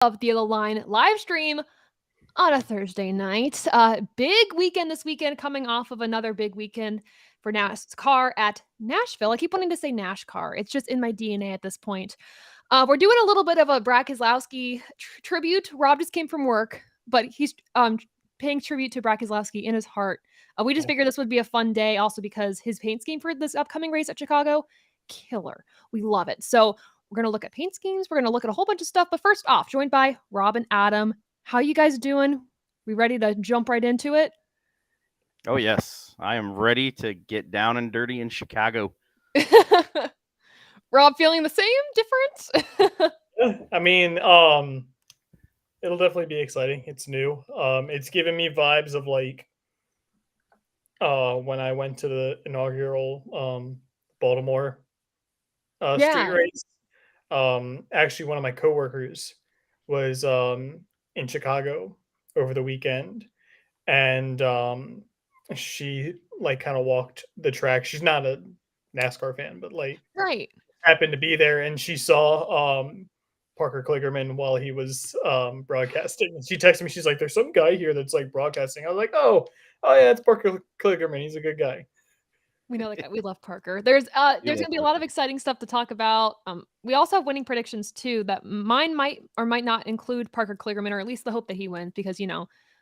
of the Other Line live stream on a Thursday night. Big weekend this weekend, coming off of another big weekend for NASCAR at Nashville. I keep wanting to say NASCAR. It's just in my DNA at this point. We're doing a little bit of a Brad Keselowski tribute. Rob just came from work, but he's paying tribute to Brad Keselowski in his heart. We just figured this would be a fun day, also because his paint scheme for this upcoming race at Chicago, killer. We love it. So we're going to look at paint schemes. We're going to look at a whole bunch of stuff. But first off, joined by Rob and Adam. How you guys doing? We ready to jump right into it? Oh, yes. I am ready to get down and dirty in Chicago. Rob, feeling the same? Different? I mean, it'll definitely be exciting. It's new. It's giving me vibes of like when I went to the inaugural Baltimore street race. Actually, one of my coworkers was in Chicago over the weekend, and she like kind of walked the track. She's not a NASCAR fan, but like Right. happened to be there, and she saw Parker Kligerman while he was broadcasting. And she texted me. She's like, "There's some guy here that's like broadcasting." I was like, "Oh yeah, it's Parker Kligerman. He's a good guy." We know that guy. We love Parker. There's gonna be a lot of exciting stuff to talk about. We also have winning predictions too. That mine might or might not include Parker Kligerman, or at least the hope that he wins, because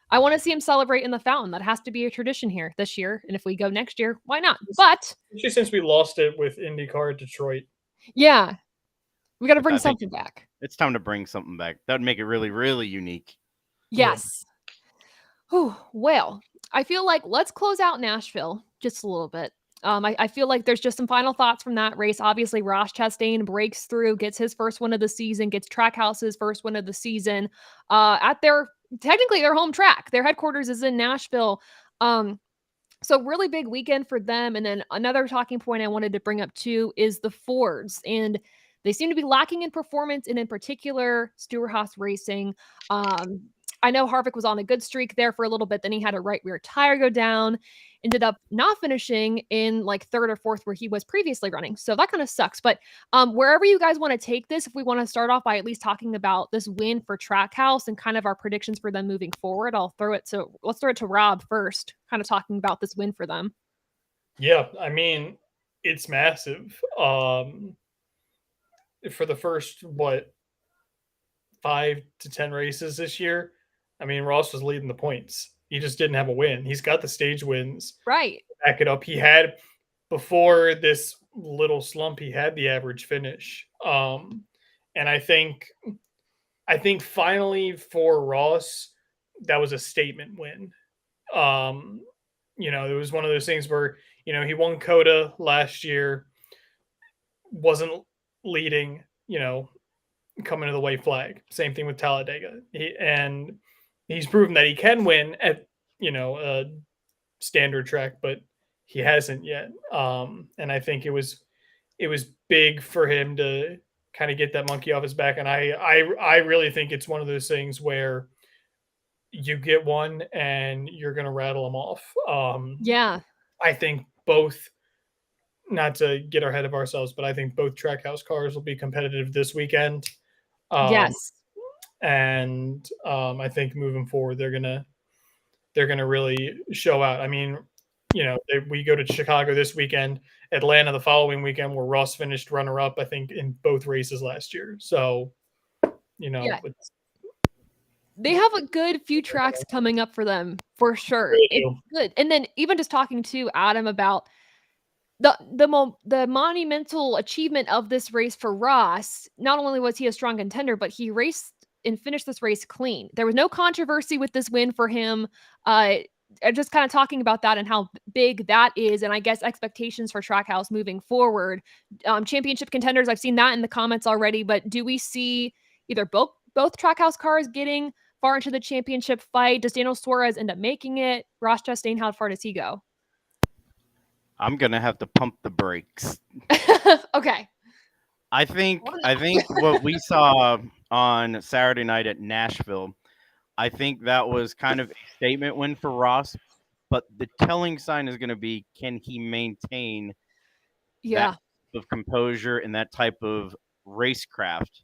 I want to see him celebrate in the fountain. That has to be a tradition here this year. And if we go next year, why not? But especially since we lost it with IndyCar at Detroit. Yeah, we got to bring something back. It's time to bring something back. That would make it really, really unique. Yes. Yeah. Whew, well, I feel like let's close out Nashville just a little bit. I feel like there's just some final thoughts from that race. Obviously, Ross Chastain breaks through, gets his first win of the season, gets Trackhouse's first win of the season at technically their home track. Their headquarters is in Nashville. So really big weekend for them. And then another talking point I wanted to bring up too is the Fords. And they seem to be lacking in performance, and in particular, Stewart-Haas Racing. I know Harvick was on a good streak there for a little bit. Then he had a right rear tire go down, ended up not finishing in like third or fourth where he was previously running. So that kind of sucks. But wherever you guys want to take this, if we want to start off by at least talking about this win for Trackhouse and kind of our predictions for them moving forward, let's throw it to Rob first, kind of talking about this win for them. Yeah, I mean, it's massive. For the first 5 to 10 races this year, I mean, Ross was leading the points. He just didn't have a win. He's got the stage wins. Right. Back it up. He had, before this little slump, he had the average finish. And I think finally for Ross, that was a statement win. It was one of those things where, he won COTA last year, wasn't leading, coming to the white flag. Same thing with Talladega. He's proven that he can win at, a standard track, but he hasn't yet. And I think it was big for him to kind of get that monkey off his back. And I really think it's one of those things where you get one and you're going to rattle them off. Yeah. I think both, not to get ahead of ourselves, but I think both Trackhouse cars will be competitive this weekend. Yes. And I think moving forward, they're gonna really show out. I mean, we go to Chicago this weekend, Atlanta the following weekend, where Ross finished runner-up, I think, in both races last year. So, yeah. They have a good few tracks coming up for them, for sure. It's good. And then even just talking to Adam about the monumental achievement of this race for Ross, not only was he a strong contender, but he raced and finished this race clean. There was no controversy with this win for him. Just kind of talking about that and how big that is, and I guess expectations for Trackhouse moving forward. Championship contenders, I've seen that in the comments already, but do we see either both Trackhouse cars getting far into the championship fight? Does Daniel Suarez end up making it? Ross Chastain, how far does he go? I'm gonna have to pump the brakes. Okay. I think what we saw on Saturday night at Nashville, I think that was kind of a statement win for Ross, but the telling sign is going to be, can he maintain that type of composure and that type of racecraft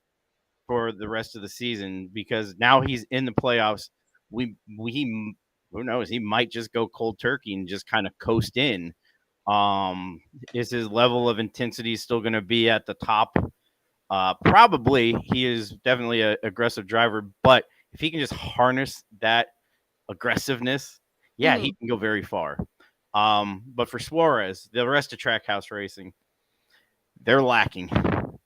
for the rest of the season because now he's in the playoffs. We who knows, he might just go cold turkey and just kind of coast in. Is his level of intensity still going to be at the top? Probably. He is definitely an aggressive driver, but if he can just harness that aggressiveness, yeah, he can go very far. But for Suarez, the rest of Trackhouse Racing, they're lacking. And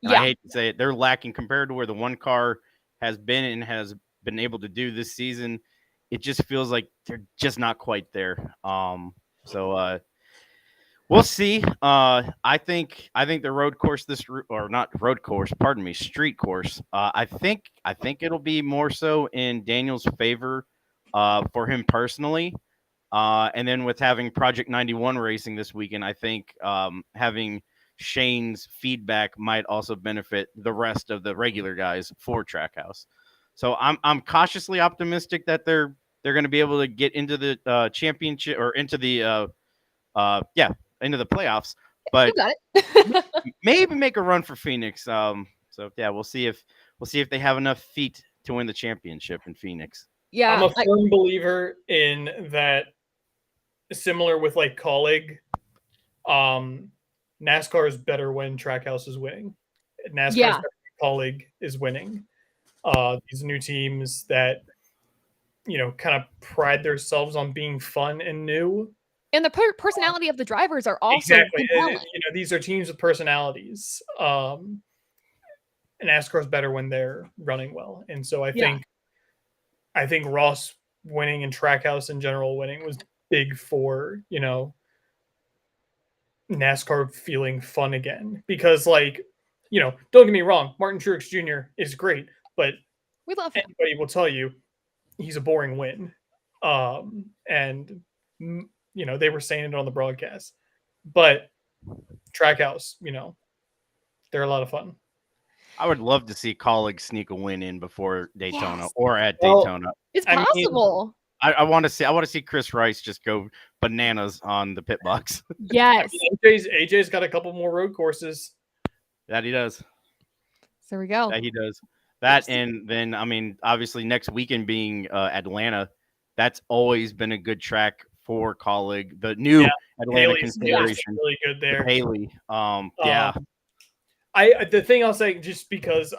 I Yeah. hate to say it, they're lacking compared to where the one car has been and has been able to do this season. It just feels like they're just not quite there. So we'll see. I think the road course or not road course, pardon me, street course. I think it'll be more so in Daniel's favor, for him personally. And then with having Project 91 racing this weekend, I think having Shane's feedback might also benefit the rest of the regular guys for Trackhouse. So I'm cautiously optimistic that they're going to be able to get into the championship or into the into the playoffs, You but got it. maybe make a run for Phoenix. So yeah, we'll see if they have enough feet to win the championship in Phoenix. I'm Yeah. a firm believer in that. Similar with like colleague, NASCAR is better when Trackhouse is winning. NASCAR is Yeah. better when colleague is winning. These new teams that kind of pride themselves on being fun and new. And the personality of the drivers are also Exactly. compelling. These are teams with personalities. And NASCAR is better when they're running well. And so I think Ross winning and Trackhouse in general winning was big for NASCAR feeling fun again, because don't get me wrong, Martin Truex Jr. is great, but We love him. anybody will tell you he's a boring win. And they were saying it on the broadcast, but Trackhouse, they're a lot of fun. I would love to see colleagues sneak a win in before Daytona Yes. or at Daytona. It's I mean, possible. I want to see Chris Rice just go bananas on the pit box. Yes. AJ's got a couple more road courses. That he does. There we go. That he does. That, and then I mean, obviously next weekend being Atlanta, that's always been a good track for colleague. The new Atlanta Haley's configuration, really good there. Haley. The thing I'll say, just because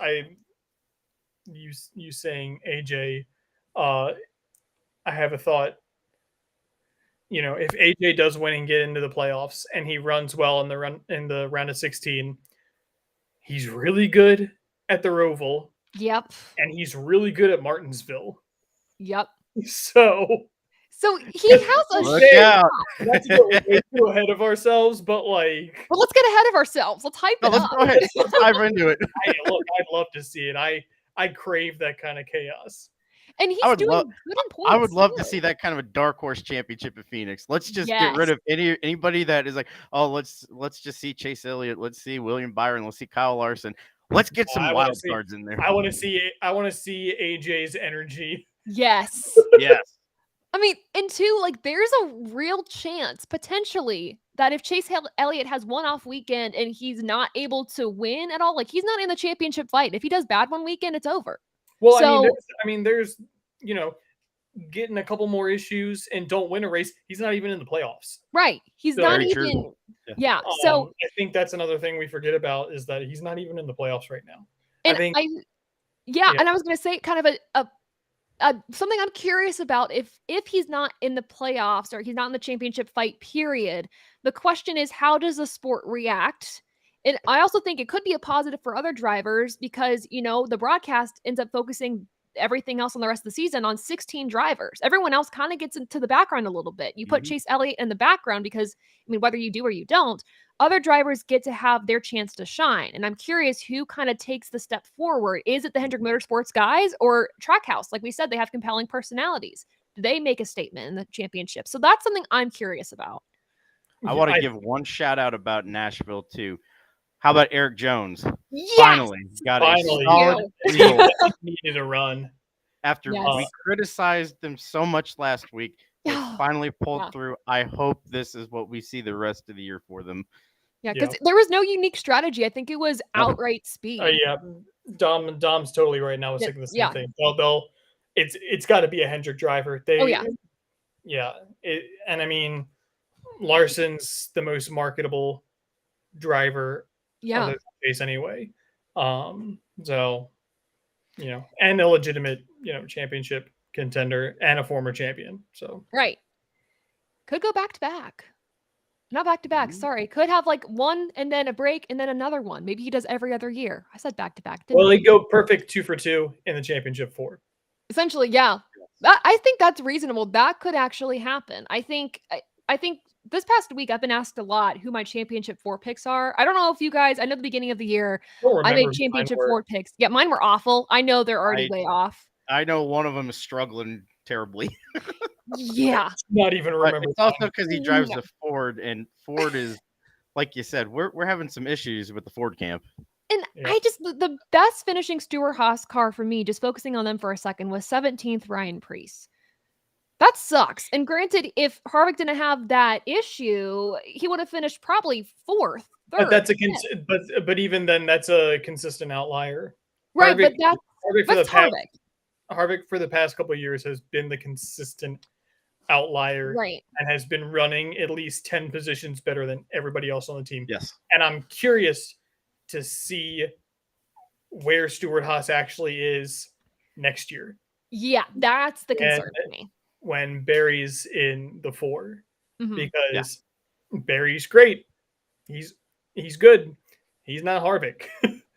you saying AJ, I have a thought. If AJ does win and get into the playoffs and he runs well in the round of 16, he's really good at the Roval. Yep. And he's really good at Martinsville. Yep. So he has a look out. Not to get way too ahead of ourselves, but Well, let's get ahead of ourselves. Let's hype it Let's up. go ahead. Let's dive into it. I'd love to see it. I crave that kind of chaos. And he's doing good in points. I would love to see that kind of a dark horse championship at Phoenix. Let's just get rid of anybody that is like, oh, let's just see Chase Elliott. Let's see William Byron. Let's see Kyle Larson. Let's get some wild cards in there. I want to see AJ's energy. Yes. Yes. I mean, and two, there's a real chance, potentially, that if Chase Elliott has one off weekend and he's not able to win at all, he's not in the championship fight. If he does bad one weekend, it's over. Well, there's getting a couple more issues and don't win a race, he's not even in the playoffs. Right. He's not even. Yeah. So I think that's another thing we forget about, is that he's not even in the playoffs right now. And and I was going to say kind of something I'm curious about, if he's not in the playoffs or he's not in the championship fight, period, the question is, how does the sport react? And I also think it could be a positive for other drivers because, the broadcast ends up focusing everything else on the rest of the season on 16 drivers. Everyone else kind of gets into the background a little bit. You put Chase Elliott in the background because, whether you do or you don't, other drivers get to have their chance to shine. And I'm curious who kind of takes the step forward. Is it the Hendrick Motorsports guys or Trackhouse? Like we said, they have compelling personalities. Do they make a statement in the championship? So that's something I'm curious about. I want to give one shout out about Nashville too. How about Eric Jones? Yes! Finally got a solid result. Needed a run. After we criticized them so much last week, they finally pulled through. I hope this is what we see the rest of the year for them. Yeah, because there was no unique strategy. I think it was outright speed. Dom's totally right now. I was thinking the same thing. It's got to be a Hendrick driver. Oh, yeah. Yeah. And I mean, Larson's the most marketable driver of the race anyway. So, and a legitimate, championship contender and a former champion. So right. Could go back to back. Not back to back. Sorry. Could have like one and then a break and then another one. Maybe he does every other year. I said back to back. Well, they go perfect 2 for 2 in the championship Ford. Essentially, yeah. I think that's reasonable. That could actually happen. I think this past week I've been asked a lot who my championship 4 picks are. I don't know if you guys, I know the beginning of the year I made championship 4 picks. Yeah, mine were awful. I know they're already way off. I know one of them is struggling terribly. Yeah. Not even remember. It's also because he drives a Ford, and Ford is, like you said, we're having some issues with the Ford camp. And I just, the best finishing Stewart-Haas car for me, just focusing on them for a second, was 17th Ryan Preece. That sucks. And granted, if Harvick didn't have that issue, he would have finished probably 4th, 3rd. But that's but even then, that's a consistent outlier. Right, Harvick, but Harvick for the past couple of years has been the consistent outlier, right, and has been running at least 10 positions better than everybody else on the team. Yes, and I'm curious to see where Stewart-Haas actually is next year. Yeah, that's the concern for me. When Barry's in the 4, because Barry's great. He's good. He's not Harvick.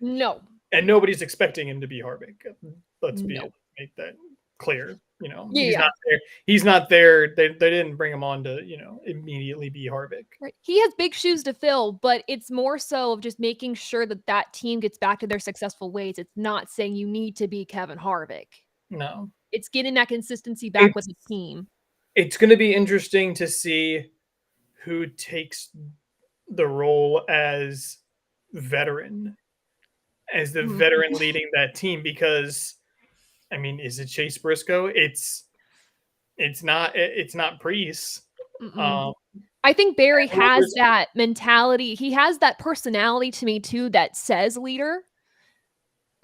No. And nobody's expecting him to be Harvick. Let's make that clear. He's not there. They didn't bring him on to, immediately be Harvick. Right. He has big shoes to fill, but it's more so of just making sure that team gets back to their successful ways. It's not saying you need to be Kevin Harvick. No. It's getting that consistency back with the team. It's going to be interesting to see who takes the role as veteran, as the veteran leading that team, because I mean, is it Chase Briscoe? It's not Preece. I think Barry has that mentality. He has that personality to me too that says leader.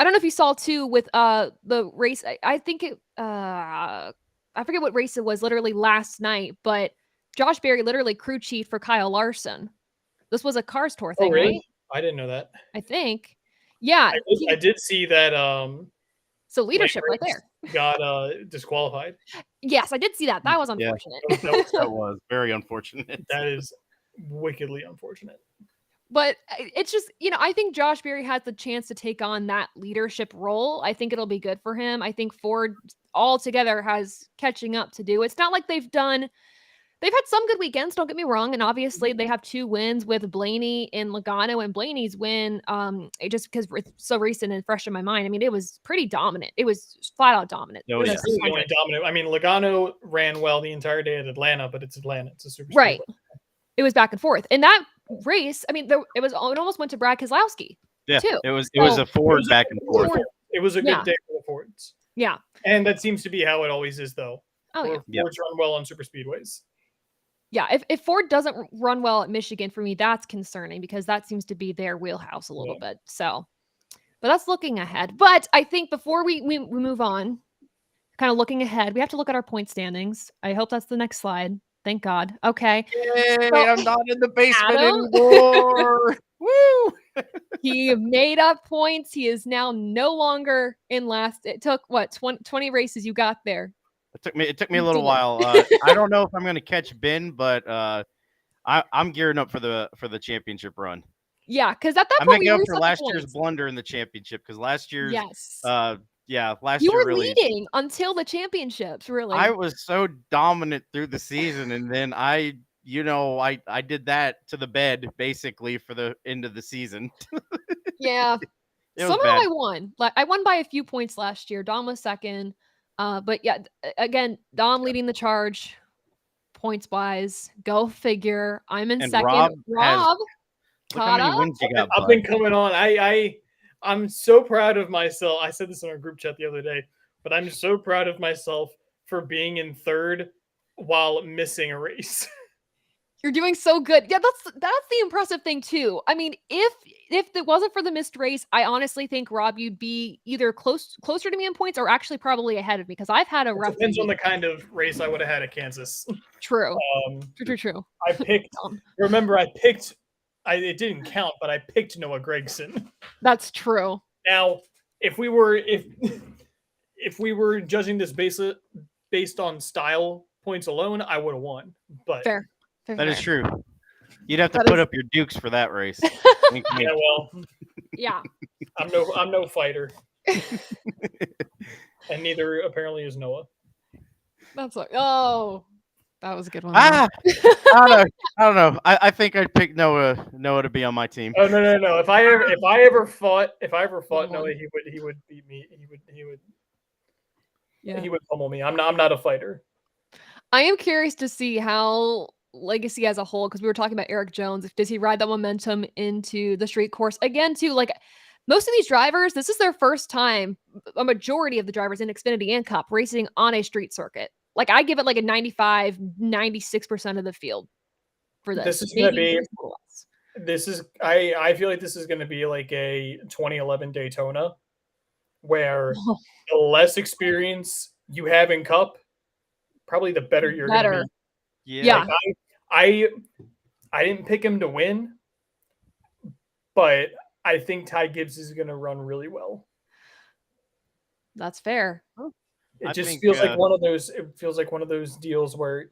I don't know if you saw too with the race. I think it I forget what race it was literally last night, but Josh Berry literally crew chief for Kyle Larson. This was a Cars Tour thing, really? right? I didn't know that. I think. Yeah. I did see that so leadership right there. Got disqualified. Yes, I did see that. That was unfortunate. That was very unfortunate. That is wickedly unfortunate. But it's just, I think Josh Berry has the chance to take on that leadership role. I think it'll be good for him. I think Ford altogether has catching up to do. It's not like they've had some good weekends, don't get me wrong. And obviously they have 2 wins with Blaney and Logano, and Blaney's win, just because it's so recent and fresh in my mind. I mean, it was pretty dominant. It was flat out dominant. Oh, yeah. Really dominant. I mean, Logano ran well the entire day at Atlanta, but it's Atlanta. It's a super right. It was back and forth. And that race, I mean, it almost went to Brad Keselowski. Yeah, too. It was a Ford back and forth. It was a good day for the Fords. Yeah. And that seems to be how it always is, though. Oh, yeah. Fords run well on super speedways. Yeah, if Ford doesn't run well at Michigan, for me, that's concerning because that seems to be their wheelhouse a little bit. So, but that's looking ahead. But I think before we move on, kind of looking ahead, we have to look at our point standings. I hope that's the next slide. Thank God. Okay. Yay, I'm not in the basement anymore. Woo! He made up points. He is now no longer in last. It took, 20 races you got there. It took me a little while. I don't know if I'm going to catch Ben, but I'm gearing up for the championship run. Yeah, because at that I'm point, making up for last year's blunder in the championship, because last year's last you year were really leading until the championships. Really, I was so dominant through the season, and then I did that to the bed basically for the end of the season. Yeah, somehow I won. I won by a few points last year. Dom was second. But yeah, again, Dom leading the charge, points wise. Go figure. I'm in second. Rob caught up. I've been coming on. I'm so proud of myself. I said this in our group chat the other day, but I'm so proud of myself for being in third while missing a race. You're doing so good. Yeah, that's the impressive thing too. I mean, if it wasn't for the missed race, I honestly think Rob, you'd be either closer to me in points or actually probably ahead of me because I've had a It rough few depends on the weeks. kind of race I would have had at Kansas. True. Um, True. I picked. Remember, I picked. It didn't count, but I picked Noah Gragson. That's true. Now, if we were judging this based on style points alone, I would have won. But Fair. That is true. You'd have to That put is- up your dukes for that race. yeah, well, Yeah. I'm no fighter, and neither apparently is Noah. That's like that was a good one. I don't know. I think I'd pick Noah to be on my team. Oh no! If I ever fought Noah, he would beat me. He would pummel me. I'm not a fighter. I am curious to see how Legacy as a whole, because we were talking about Eric Jones. Does he ride that momentum into the street course again? Too, like most of these drivers, this is their first time. A majority of the drivers in Xfinity and Cup racing on a street circuit. Like I give it like a 95, 96% of the field for this. This is going to be. I feel like this is going to be like a 2011 Daytona, where the less experience you have in Cup, probably the better you're going to be. Yeah. Like I didn't pick him to win, but I think Ty Gibbs is going to run really well. That's fair. It just feels like one of those. It feels like one of those deals where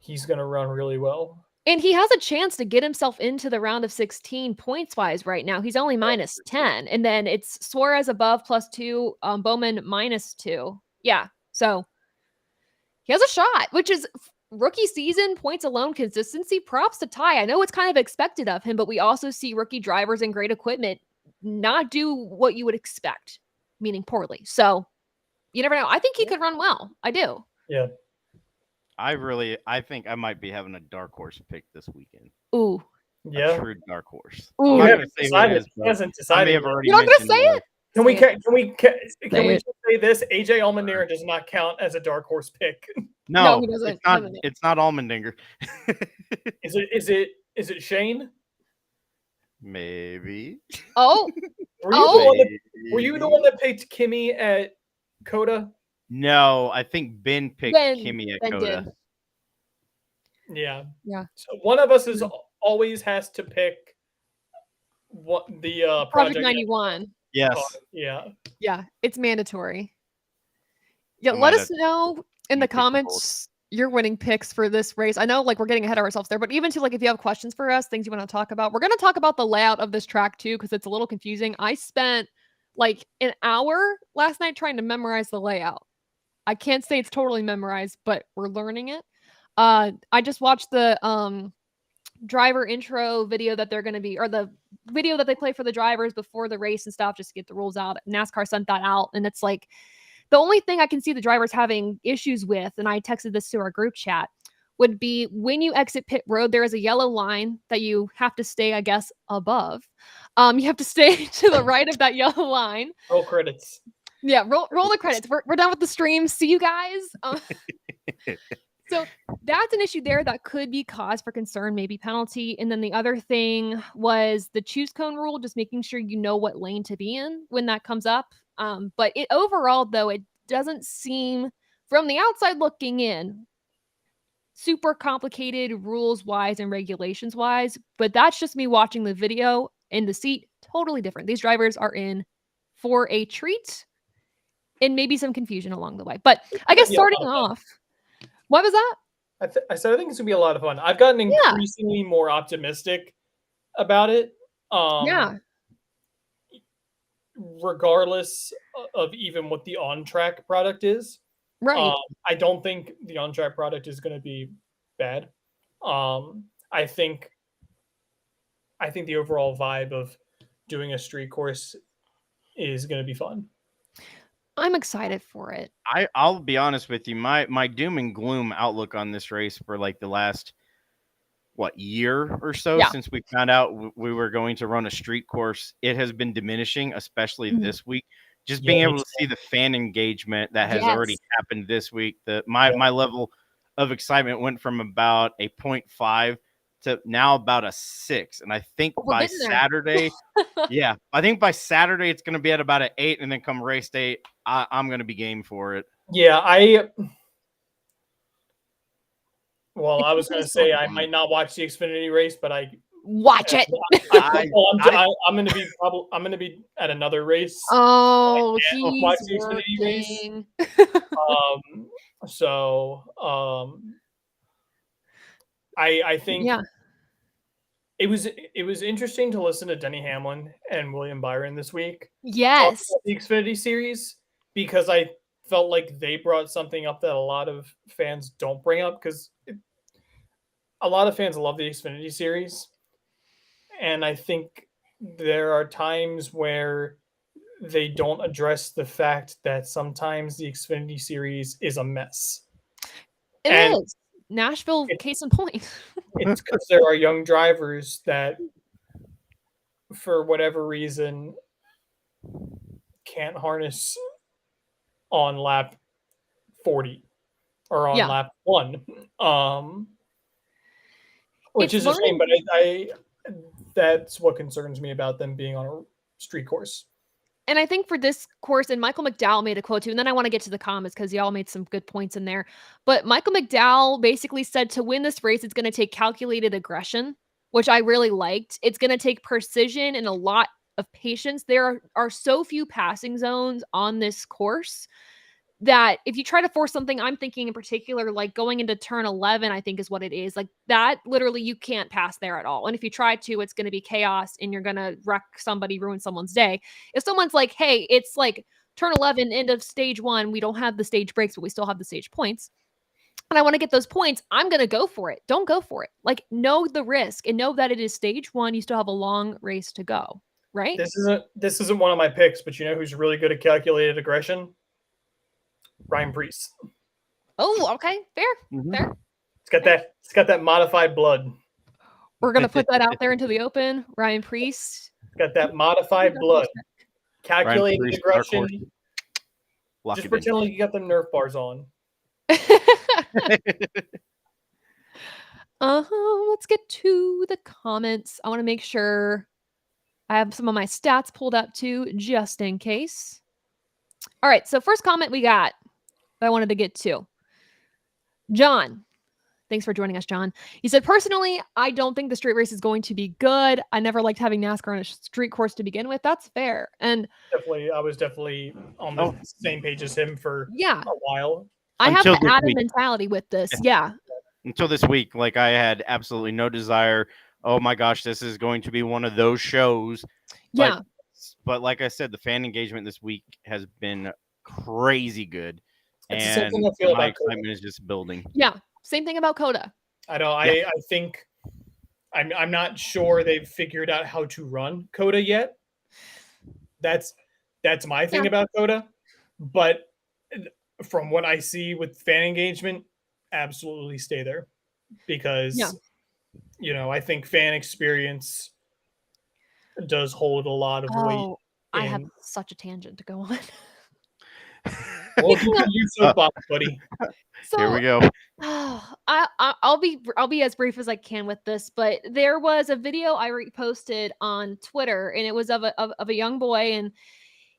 he's going to run really well. And he has a chance to get himself into the round of 16 points wise right now. He's only minus 10. And then it's Suarez above +2, Bowman -2. Yeah. So he has a shot, which is rookie season points alone, consistency. Props to Ty. I know it's kind of expected of him, but we also see rookie drivers and great equipment not do what you would expect, meaning poorly. So you never know. I think he could run well. I do. Yeah. I think I might be having a dark horse pick this weekend. Ooh. Yeah. A true dark horse. Ooh. He hasn't decided. You're not going to say it? Can we say this? AJ Allmendinger does not count as a dark horse pick. No, he doesn't. It's not Allmendinger. Is it Shane? Maybe. Oh. Were you the one that picked Kimmy at Coda? No, I think Ben picked Kimmy at Coda. Yeah. Yeah. So one of us always has to pick what the Project 91. Yes. Yeah. Yeah, it's mandatory. Yeah, let us know in the comments your winning picks for this race. I know like we're getting ahead of ourselves there, but even to like if you have questions for us, things you want to talk about, we're going to talk about the layout of this track too because it's a little confusing. I spent like an hour last night trying to memorize the layout. I can't say it's totally memorized, but we're learning it. I just watched the driver intro video that they're going to be, or the video that they play for the drivers before the race and stuff, just to get the rules out. NASCAR sent that out, and it's like the only thing I can see the drivers having issues with, and I texted this to our group chat, would be when you exit pit road, there is a yellow line that you have to stay, I guess, above. You have to stay to the right of that yellow line. Roll credits. Yeah, roll the credits. We're done with the stream. See you guys. So that's an issue there that could be cause for concern, maybe penalty. And then the other thing was the choose cone rule, just making sure you know what lane to be in when that comes up. But overall, though, it doesn't seem, from the outside looking in, super complicated rules-wise and regulations-wise. But that's just me watching the video in the seat. Totally different. These drivers are in for a treat and maybe some confusion along the way. But I guess starting off, what was that? I said I think it's gonna be a lot of fun. I've gotten increasingly more optimistic about it. Regardless of even what the on-track product is, right? I don't think the on-track product is going to be bad. I think the overall vibe of doing a street course is going to be fun. I'm excited for it. I'll be honest with you. My doom and gloom outlook on this race for like the last year or so since we found out we were going to run a street course, it has been diminishing, especially this week. Just being able to see the fan engagement that has already happened this week. My level of excitement went from about a 0.5 to now about a 6. And I think We're by getting there. Saturday, yeah, I think by Saturday it's going to be at about an 8, and then come race day, I'm going to be game for it. Yeah, I was going to It's say so I fun. might not watch the Xfinity race, but Watch it. I'm going to be I'm going to be at another race. Oh, I can't he's watch the Xfinity race. working. I think Yeah. it was interesting to listen to Denny Hamlin and William Byron this week talk Yes. about the Xfinity series, because I felt like they brought something up that a lot of fans don't bring up, because a lot of fans love the Xfinity series, and I think there are times where they don't address the fact that sometimes the Xfinity series is a mess. It And is. Nashville, case in point. it's because there are young drivers that, for whatever reason, can't harness on lap 40 or on Yeah. lap 1, which It's is a shame. learning. But I that's what concerns me about them being on a street course. And I think for this course, and Michael McDowell made a quote too, and then I want to get to the comments because y'all made some good points in there. But Michael McDowell basically said to win this race, it's going to take calculated aggression, which I really liked. It's going to take precision and a lot of patience. There are so few passing zones on this course that if you try to force something, I'm thinking in particular, like going into turn 11, I think is what it is. Like that, literally, you can't pass there at all. And if you try to, it's going to be chaos and you're going to wreck somebody, ruin someone's day. If someone's like, hey, it's like turn 11, end of stage 1, we don't have the stage breaks, but we still have the stage points, and I want to get those points, I'm going to go for it. Don't go for it. Like, know the risk and know that it is stage 1. You still have a long race to go, right? This isn't one of my picks, but you know who's really good at calculated aggression? Ryan Preece. Oh, okay. Fair. Fair. It's got that modified blood. We're going to put that out there into the open. Ryan Preece. It's got that modified blood. Calculated Preece, aggression. Lock Just it pretend like you got the Nerf bars on. Let's get to the comments. I want to make sure I have some of my stats pulled up too, just in case. All right, so first comment we got that I wanted to get to. John. Thanks for joining us, John. He said, personally, I don't think the street race is going to be good. I never liked having NASCAR on a street course to begin with. That's fair. And I was definitely on the same page as him for a while. I have the Adam mentality with this. Yeah. Until this week, like I had absolutely no desire. Oh my gosh, this is going to be one of those shows. Yeah. But like I said, the fan engagement this week has been crazy good. It's and something I feel my about excitement is just building. Yeah. Same thing about Coda. I know. I think I'm not sure they've figured out how to run Coda yet. That's my thing about Coda. But from what I see with fan engagement, absolutely stay there, because you know, I think fan experience does hold a lot of weight. I have such a tangent to go on. Well, you soapbox, buddy. So, here we go. I'll be as brief as I can with this, but there was a video I reposted on Twitter, and it was of a young boy, and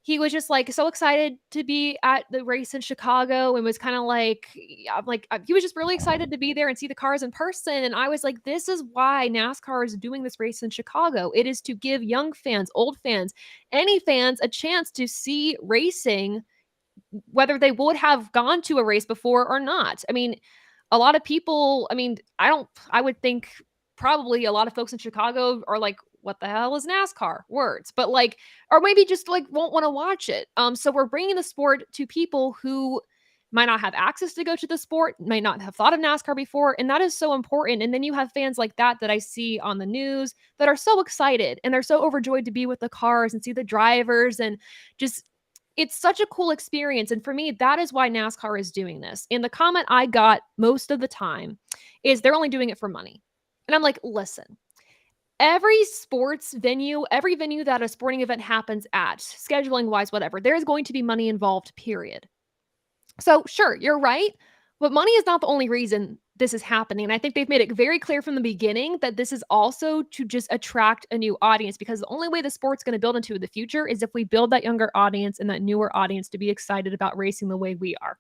he was just like so excited to be at the race in Chicago, and was kind of like, he was just really excited to be there and see the cars in person. And I was like, this is why NASCAR is doing this race in Chicago. It is to give young fans, old fans, any fans a chance to see racing, whether they would have gone to a race before or not. I mean, a lot of people, I would think probably a lot of folks in Chicago are like, what the hell is NASCAR? Words. But like, or maybe just like won't want to watch it. So we're bringing the sport to people who might not have access to go to the sport, might not have thought of NASCAR before. And that is so important. And then you have fans like that I see on the news that are so excited and they're so overjoyed to be with the cars and see the drivers, and just, it's such a cool experience. And for me, that is why NASCAR is doing this. And the comment I got most of the time is they're only doing it for money. And I'm like, listen, every sports venue, every venue that a sporting event happens at, scheduling wise, whatever, there's going to be money involved, period. So sure, you're right. But money is not the only reason this is happening. And I think they've made it very clear from the beginning that this is also to just attract a new audience, because the only way the sport's going to build into the future is if we build that younger audience and that newer audience to be excited about racing the way we are.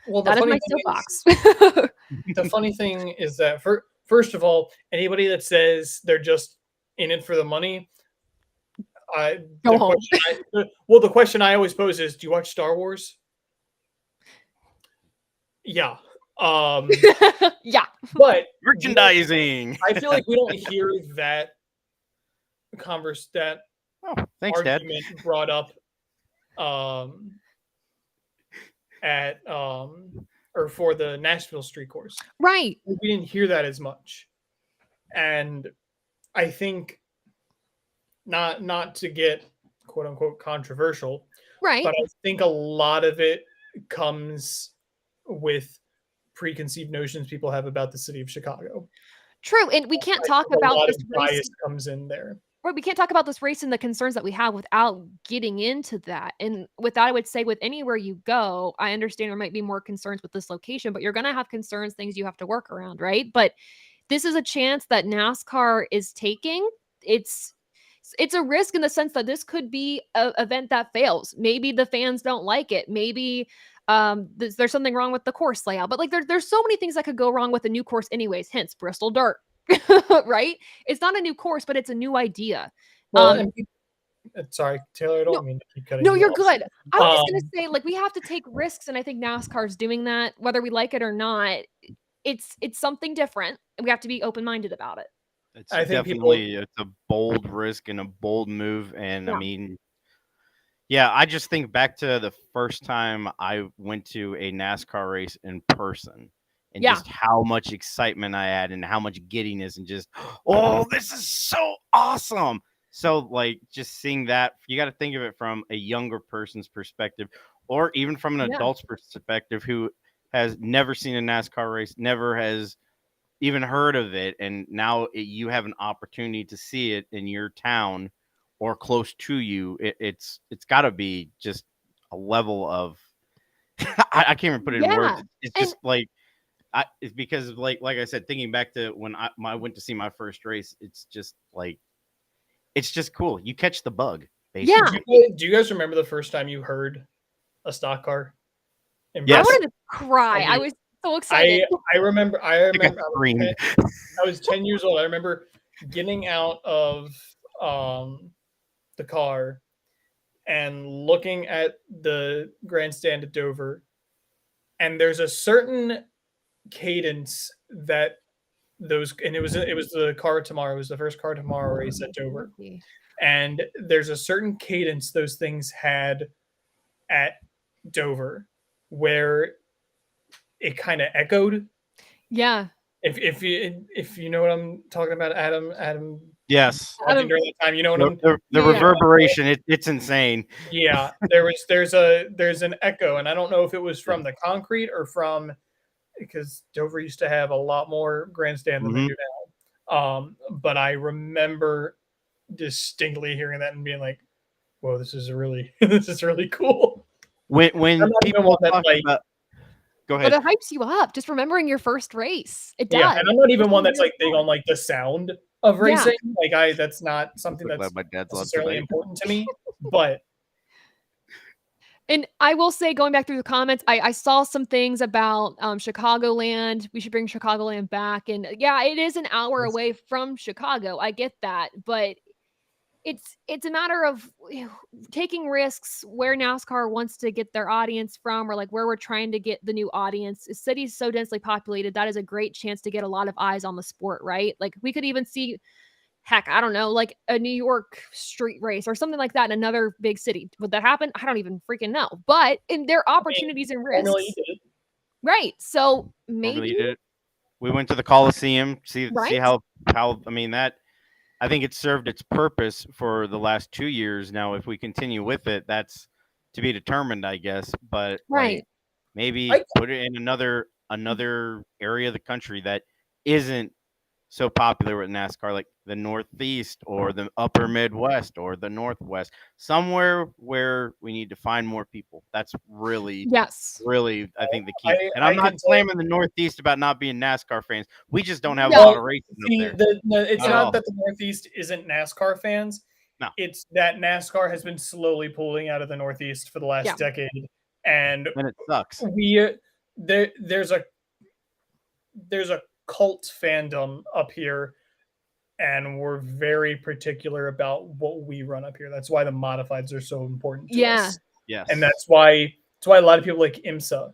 Well, That is my soapbox. the funny thing is that first of all, anybody that says they're just in it for the money, Go home. The question I always pose is, do you watch Star Wars? Yeah. Yeah. But merchandising. I feel like we don't hear that Thanks, Dad. argument brought up at or for the Nashville Street Course. Right. We didn't hear that as much. And I think not to get quote unquote controversial, right, but I think a lot of it comes with preconceived notions people have about the city of Chicago. True, and we can't talk about this bias comes in there. Right, we can't talk about this race and the concerns that we have without getting into that. And with that, I would say with anywhere you go, I understand there might be more concerns with this location, but you're going to have concerns, things you have to work around, right? But this is a chance that NASCAR is taking. It's a risk in the sense that this could be an event that fails. Maybe the fans don't like it. Maybe there's something wrong with the course layout. But like there's so many things that could go wrong with a new course anyways, hence Bristol Dirt. Right? It's not a new course, but it's a new idea. Well, sorry, Taylor, I don't mean to keep cutting you off. No, you're good. I was just going to say, like, we have to take risks, and I think NASCAR's doing that, whether we like it or not. It's something different, and we have to be open-minded about it. It's definitely it's a bold risk and a bold move, and I mean, I just think back to the first time I went to a NASCAR race in person. And just how much excitement I had and how much giddiness and just, oh, this is so awesome. So, like, just seeing that, you got to think of it from a younger person's perspective, or even from an adult's perspective who has never seen a NASCAR race, never has even heard of it. And now you have an opportunity to see it in your town or close to you. It's got to be just a level of, I can't even put it in words. It's just like, it's because like I said, thinking back to when I went to see my first race, it's just like, it's just cool. You catch the bug, basically. Yeah. Do you guys remember the first time you heard a stock car? Yes. I wanted to cry. I was so excited. I remember I was 10 years old. I remember getting out of the car and looking at the grandstand at Dover, and there's a certain cadence that it was the car tomorrow. It was the first car tomorrow race at Dover, and there's a certain cadence those things had at Dover where it kind of echoed. Yeah. If you know what I'm talking about, Adam. Yes. During that time, you know what the reverberation. It's insane. Yeah. There's an echo, and I don't know if it was from the concrete or from, because Dover used to have a lot more grandstand than they do now. But I remember distinctly hearing that and being like, "Whoa, this is really cool." When people talk about, go ahead. But it hypes you up. Just remembering your first race, it does. Yeah, and I'm not even one that's like big on like the sound of racing. Like that's not something that's necessarily important to me. But. And I will say, going back through the comments, I saw some things about Chicagoland. We should bring Chicagoland back. And yeah, it is an hour away from Chicago. I get that. But it's a matter of taking risks where NASCAR wants to get their audience from, or like where we're trying to get the new audience. The city's so densely populated. That is a great chance to get a lot of eyes on the sport, right? Like we could even see, heck, I don't know, like a New York street race or something like that in another big city. Would that happen? I don't even freaking know. But there are opportunities and risks. Right. So maybe we went to the Coliseum, see how I mean that. I think it served its purpose for the last 2 years. Now, if we continue with it, that's to be determined, I guess. But like, maybe put it in another area of the country that isn't so popular with NASCAR, like the Northeast or the Upper Midwest or the Northwest, somewhere where we need to find more people. That's really, Yes. really, I think the key. And I'm I not can say, slamming the Northeast about not being NASCAR fans. We just don't have a lot No. of racing up see, there. it's Not at not all. that the Northeast isn't NASCAR fans. No. It's that NASCAR has been slowly pulling out of the Northeast for the last Yeah. decade, and And it sucks. there's a cult fandom up here, and we're very particular about what we run up here. That's why the modifieds are so important to Yeah. us, Yes. and that's why a lot of people like IMSA,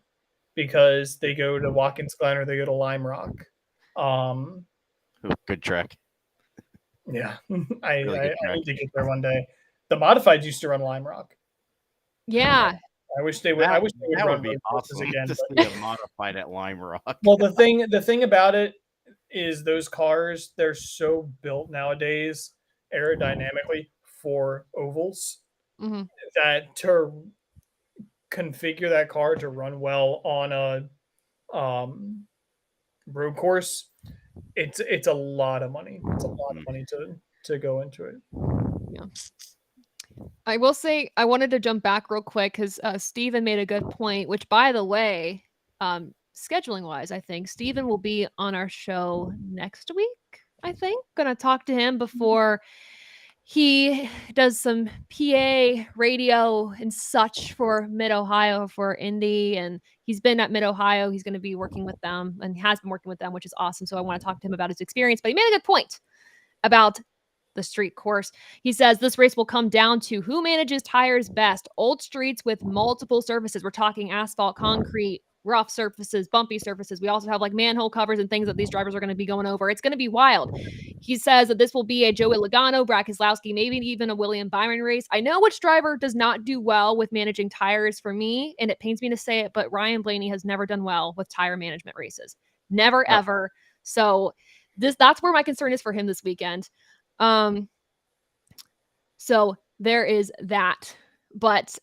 because they go to Watkins Glen or they go to Lime Rock. Ooh, good track. Yeah, Really I good track. need to get there one day. The modifieds used to run Lime Rock. Yeah. I wish they would. I wish they would That run would be both places awesome again. to But, see a modified at Lime Rock. well, the thing about it is those cars, they're so built nowadays aerodynamically for ovals Mhm. that to configure that car to run well on a road course, it's a lot of money. It's a lot of money to go into it. Yeah. I will say I wanted to jump back real quick because Steven made a good point, which, by the way, scheduling wise, I think Steven will be on our show next week. I think gonna talk to him before he does some PA radio and such for Mid Ohio for Indy, and he's been at Mid Ohio. He's going to be working with them and has been working with them, which is awesome. So I want to talk to him about his experience. But he made a good point about the street course. He says this race will come down to who manages tires best. Old streets with multiple surfaces. We're talking asphalt, concrete, rough surfaces, bumpy surfaces. We also have like manhole covers and things that these drivers are going to be going over. It's going to be wild. He says that this will be a Joey Logano, Brad Keselowski, maybe even a William Byron race. I know which driver does not do well with managing tires for me, and it pains me to say it, but Ryan Blaney has never done well with tire management races. Never, ever. So that's where my concern is for him this weekend. So there is that. But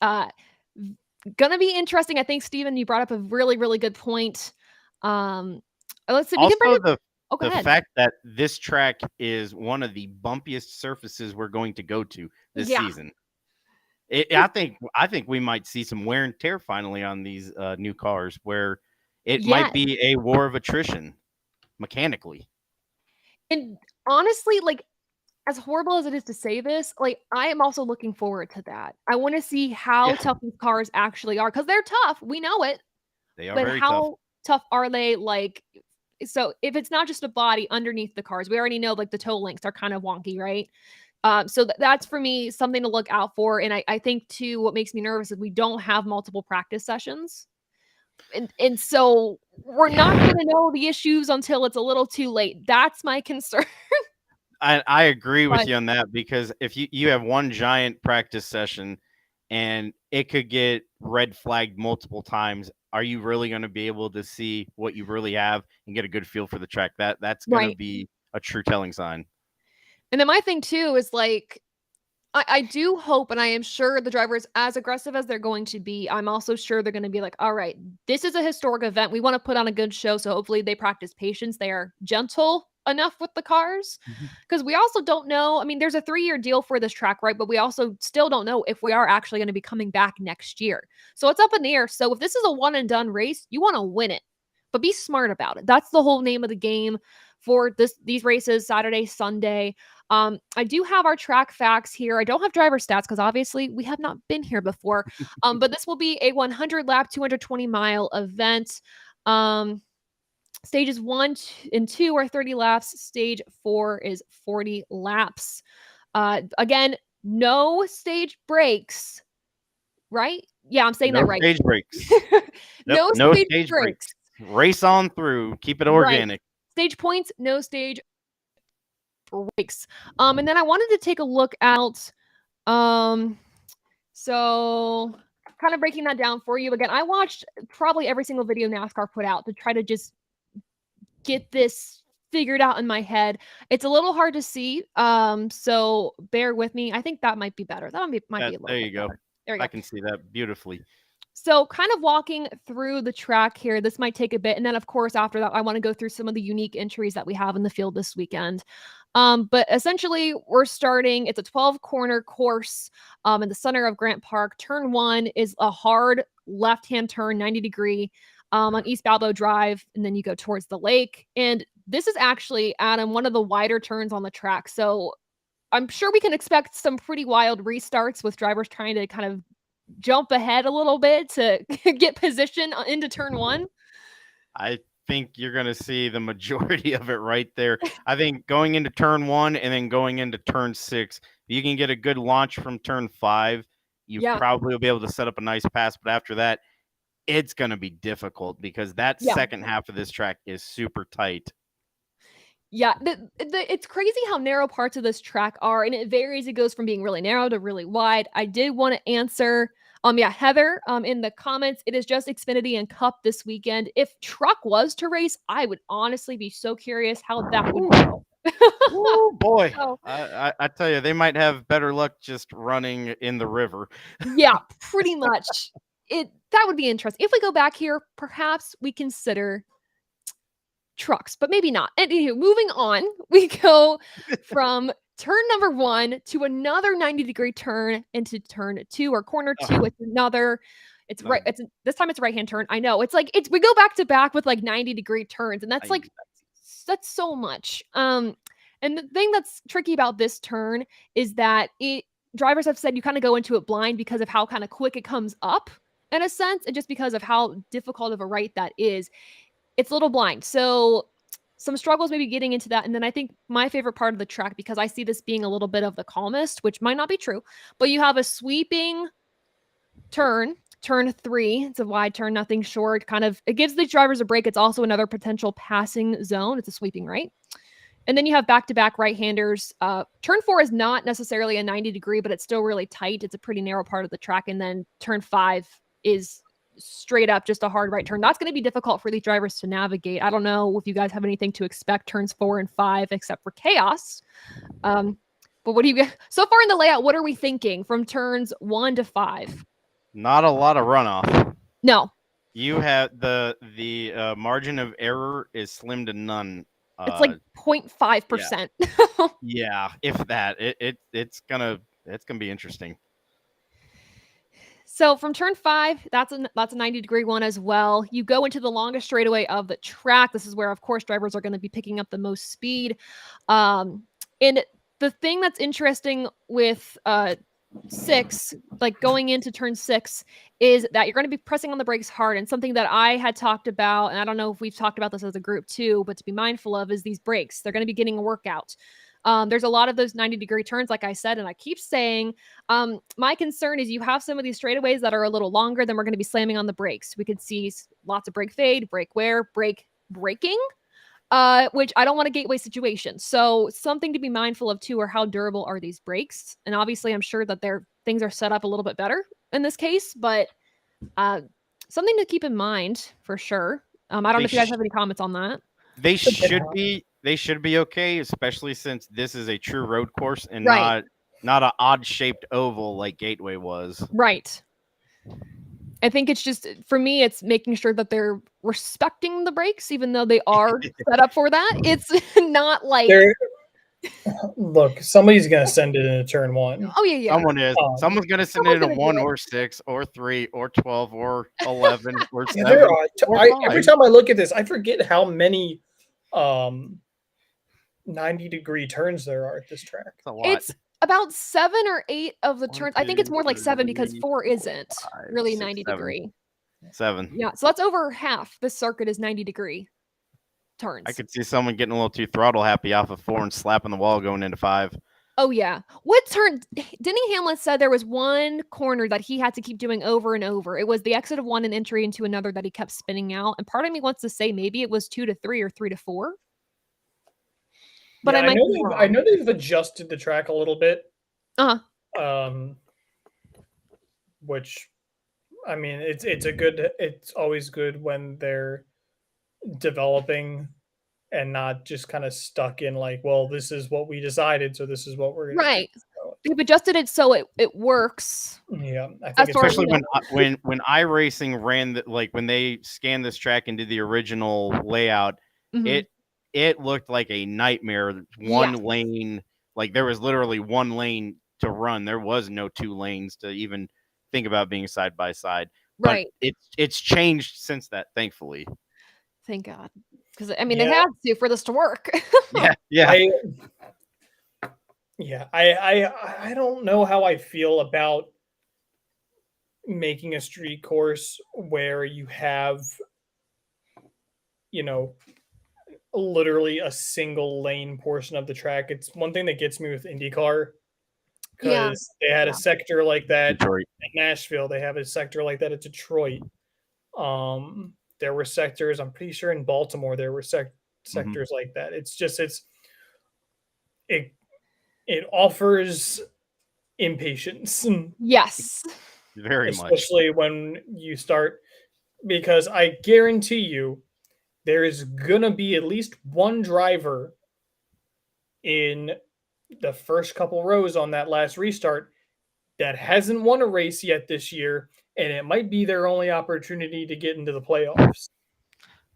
gonna be interesting. I think, Steven, you brought up a really, really good point. Let's see. We Also, can bring it. the Go ahead. fact that this track is one of the bumpiest surfaces we're going to go to this season. I think we might see some wear and tear finally on these new cars, where it might be a war of attrition mechanically. And honestly, like, as horrible as it is to say this, like, I am also looking forward to that. I want to see how tough these cars actually are, because they're tough. We know it. They are but very how tough are they? Like, so if it's not just a body underneath the cars, we already know like the toe links are kind of wonky, right? So that's for me something to look out for. And I think too, what makes me nervous is we don't have multiple practice sessions. And so we're not going to know the issues until it's a little too late. That's my concern. I agree with you on that, because if you have one giant practice session and it could get red flagged multiple times, are you really going to be able to see what you really have and get a good feel for the track? That's going to be a true telling sign. And then my thing too is like, I do hope, and I am sure the drivers, as aggressive as they're going to be, I'm also sure they're going to be like, all right, this is a historic event. We want to put on a good show. So hopefully they practice patience. They are gentle enough with the cars, because we also don't know. I mean, there's a 3-year deal for this track, right? But we also still don't know if we are actually going to be coming back next year. So it's up in the air. So if this is a one and done race, you want to win it, but be smart about it. That's the whole name of the game for these races, Saturday, Sunday. I do have our track facts here. I don't have driver stats because obviously we have not been here before. But this will be a 100 lap, 220 mile event. Stages 1 and 2 are 30 laps. Stage 4 is 40 laps. Again, no stage breaks, right? Yeah, I'm saying that right. Stage breaks. No stage breaks. Race on through. Keep it organic. Right. Stage points, no stage breaks. And then I wanted to take a look at, so kind of breaking that down for you again. I watched probably every single video NASCAR put out to try to just get this figured out in my head. It's a little hard to see, so bear with me. I think that might be better. That might be a little There you go. better. There you go. I can see that beautifully. So kind of walking through the track here, this might take a bit. And then, of course, after that, I want to go through some of the unique entries that we have in the field this weekend. But essentially, we're starting, it's a 12-corner course in the center of Grant Park. Turn 1 is a hard left-hand turn, 90-degree on East Balboa Drive. And then you go towards the lake. And this is actually, Adam, one of the wider turns on the track. So I'm sure we can expect some pretty wild restarts with drivers trying to kind of jump ahead a little bit to get position into turn 1. I think you're going to see the majority of it right there. I think going into turn 1 and then going into turn 6, you can get a good launch from turn 5. You probably will be able to set up a nice pass, but after that, it's going to be difficult because that second half of this track is super tight. Yeah, it's crazy how narrow parts of this track are, and it varies. It goes from being really narrow to really wide. I did want to answer, Heather, in the comments, it is just Xfinity and Cup this weekend. If Truck was to race, I would honestly be so curious how that would go. Oh boy, So, I tell you, they might have better luck just running in the river. Yeah, pretty much. That would be interesting. If we go back here, perhaps we consider trucks, but maybe not. Anywho, moving on, we go from turn number 1 to another 90-degree turn into turn 2 or corner 2. It's another. It's right. It's this time it's a right-hand turn. I know. It's like we go back to back with like 90-degree turns, and that's so much. And the thing that's tricky about this turn is that drivers have said you kind of go into it blind because of how kind of quick it comes up in a sense, and just because of how difficult of a right that is. It's a little blind. So some struggles maybe getting into that. And then I think my favorite part of the track, because I see this being a little bit of the calmest, which might not be true, but you have a sweeping turn 3. It's a wide turn, nothing short. It gives the drivers a break. It's also another potential passing zone. It's a sweeping right. And then you have back-to-back right-handers. Turn 4 is not necessarily a 90-degree, but it's still really tight. It's a pretty narrow part of the track. And then turn 5 is straight up just a hard right turn. That's going to be difficult for these drivers to navigate. I don't know if you guys have anything to expect turns 4 and 5 except for chaos. But what do you get so far in the layout? What are we thinking from turns 1 to 5? Not a lot of runoff. No. You have the margin of error is slim to none. It's like 0.5%. Yeah, if that. It's gonna be interesting. So from turn 5, that's a 90-degree one as well. You go into the longest straightaway of the track. This is where, of course, drivers are going to be picking up the most speed. And the thing that's interesting with 6, like going into turn 6, is that you're going to be pressing on the brakes hard. And something that I had talked about, and I don't know if we've talked about this as a group too, but to be mindful of is these brakes. They're going to be getting a workout. There's a lot of those 90-degree turns, like I said, and I keep saying, my concern is you have some of these straightaways that are a little longer, then we're going to be slamming on the brakes. We could see lots of brake fade, brake wear, brake braking, which I don't want a gateway situation. So something to be mindful of too, are how durable are these brakes? And obviously I'm sure that things are set up a little bit better in this case, but something to keep in mind for sure. I don't know if you guys have any comments on that. They should be okay, especially since this is a true road course and right. not an odd shaped oval like Gateway was. Right. I think it's just, for me, it's making sure that they're respecting the brakes, even though they are set up for that. It's not like... Look, somebody's going to send it into turn 1. Oh, yeah. Someone is. Someone's going to send it into 1 or 6 or 3 or 12 or 11 or 7. Every time I look at this, I forget how many 90-degree turns there are at this track. That's a lot. It's about 7 or 8 of the turns. I think it's more like 7 because 4 isn't really 90-degree. 7. Yeah, so that's over half. This circuit is 90-degree turns. I could see someone getting a little too throttle happy off of 4 and slapping the wall going into 5. Oh, yeah. What turn? Denny Hamlin said there was one corner that he had to keep doing over and over. It was the exit of 1 and entry into another that he kept spinning out. And part of me wants to say maybe it was 2 to 3 or 3 to 4. But yeah, I know they've adjusted the track a little bit. Which, I mean, it's always good when they're developing and not just kind of stuck in like, well, this is what we decided, so this is what we're going to do. they've adjusted it so it works. Yeah, I think As it's far as Especially you know. when iRacing ran like when they scanned this track and did the original layout, Mhm. it looked like a nightmare. One Yes. lane, like there was literally one lane to run. There was no two lanes to even think about being side by side. But Right. it's changed since that, thankfully. Thank God. Because I mean, they Yeah, had to for this to work. Yeah, yeah. I yeah, I don't know how I feel about making a street course where you have, you know, literally a single lane portion of the track. It's one thing that gets me with IndyCar Yeah. because they had a Yeah. sector like that Detroit. at Nashville. They have a sector like that at Detroit. There were sectors. I'm pretty sure in Baltimore there were Mhm. sectors like that. It's just it it offers impatience, Yes. Very much. especially when you start because I guarantee you there is gonna be at least one driver in the first couple rows on that last restart that hasn't won a race yet this year, and it might be their only opportunity to get into the playoffs.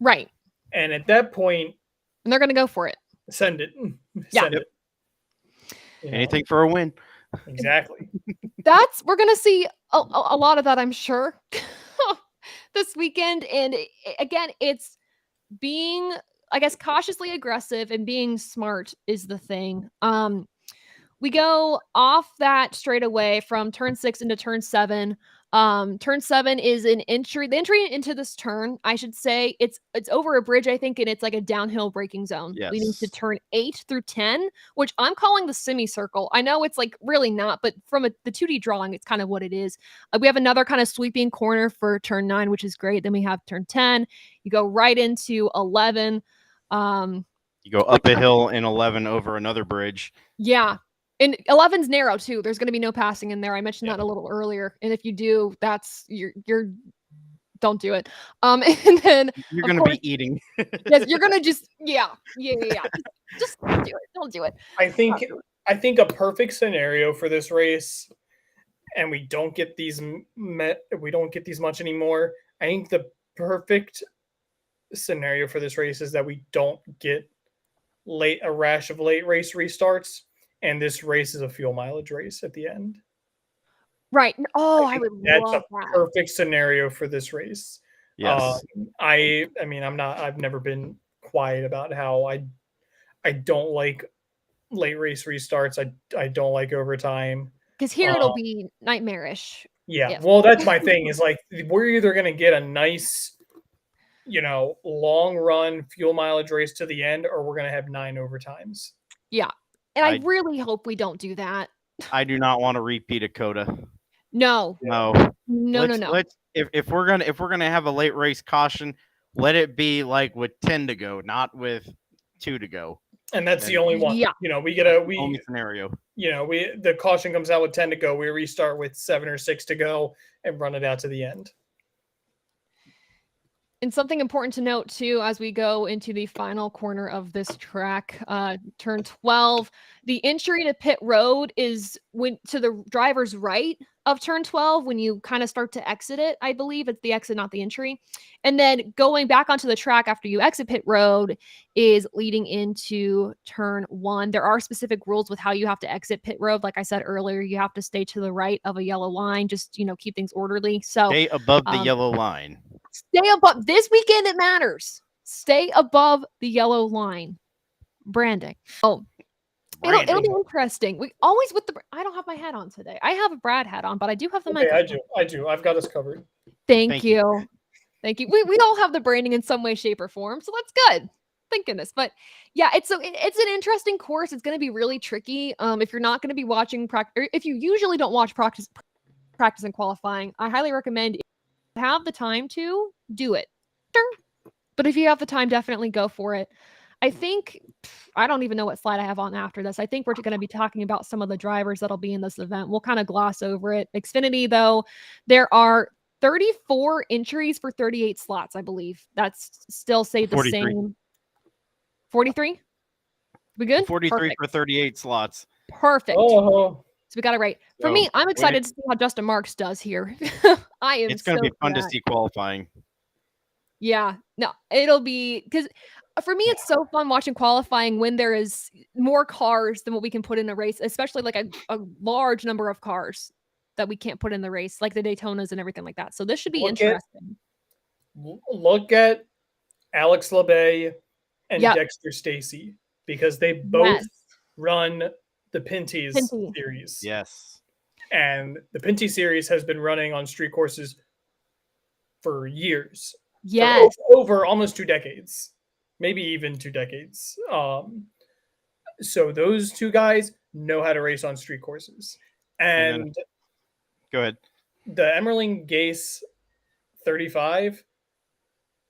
Right. And at that point, And they're gonna go for it. send it, Yeah. send Yep. it. You know, Anything for a win. exactly. We're gonna see a lot of that, I'm sure, this weekend. And again, it's being, I guess, cautiously aggressive and being smart is the thing. We go off that straight away from turn 6 into turn 7. Turn 7 is an entry. The entry into this turn, I should say, it's over a bridge, I think, and it's like a downhill braking zone leading to Yes. turn 8 through 10, which I'm calling the semicircle. I know it's like really not, but from the 2D drawing, it's kind of what it is. We have another kind of sweeping corner for turn 9, which is great. Then we have turn 10. You go right into 11. You go up a hill in 11 over another bridge. Yeah. And 11's narrow too. There's going to be no passing in there. I mentioned Yep. that a little earlier. And if you do, that's you're don't do it. And then You're of going to course, be eating. yes, you're going to just yeah. Just don't do it. Don't do it. I think I think a perfect scenario for this race, and we don't get these we don't get these much anymore. I think the perfect scenario for this race is that we don't get a rash of late race restarts, and this race is a fuel mileage race at the end. Right. Oh, I I think would that's a love that. perfect scenario for this race. Yes. I mean, I've never been quiet about how I don't like late race restarts. I don't like overtime. Because here Uh, it'll be nightmarish. yeah, If well, that's my thing. Is like we're either gonna get a nice, long run fuel mileage race to the end, or we're gonna have 9 overtimes. yeah. And I I really hope we don't do that. I do not want to repeat a coda. No. No. No, no, no. Let's if we're gonna have a late race caution, let it be like with 10 to go, not with 2 to go. And that's the And only one. Yeah. We get a only scenario. the caution comes out with 10 to go. We restart with 7 or 6 to go and run it out to the end. And something important to note too, as we go into the final corner of this track, turn 12, the entry to pit road is when to the driver's right of turn 12 when you kind of start to exit it. I believe it's the exit, not the entry. And then going back onto the track after you exit pit road is leading into turn 1. There are specific rules with how you have to exit pit road. Like I said earlier, you have to stay to the right of a yellow line, just keep things orderly. So Stay above the yellow line. stay above this weekend. It matters. Stay above the yellow line. Branding. Oh, it'll be interesting. We always with the. I don't have my hat on today. I have a Brad hat on, but I do have the Okay, microphone. I do. I've got us covered. Thank you. Thank you. We all have the branding in some way, shape, or form, so that's good. Thank goodness. But yeah, it's an interesting course. It's going to be really tricky. If you're not going to be watching practice, if you usually don't watch practice and qualifying, I highly recommend. Have the time to do it. Sure. But if you have the time, definitely go for it. I think, I don't even know what slide I have on after this. I think we're going to be talking about some of the drivers that'll be in this event. We'll kind of gloss over it. Xfinity, though, there are 34 entries for 38 slots, I believe. That's still say the 43. same. 43? We good? 43 Perfect. for 38 slots. Perfect. Oh, So we got it right. For So, me, I'm when excited to see how Justin Marks does here. I am it's going to be stoked for fun to that. see qualifying. Yeah, no, it'll be because for me, it's so fun watching qualifying when there is more cars than what we can put in a race, especially like a large number of cars that we can't put in the race, like the Daytonas and everything like that. So this should be interesting. Look at Alex LeBay and Yep. Dexter Stacy, because they both Yes. run the Pinty's Pinty. series. Yes. And the Pinty series has been running on street courses for years. Yes. For over almost 2 decades. Maybe even 2 decades. So those two guys know how to race on street courses. And go ahead. The Emmerling Gase 35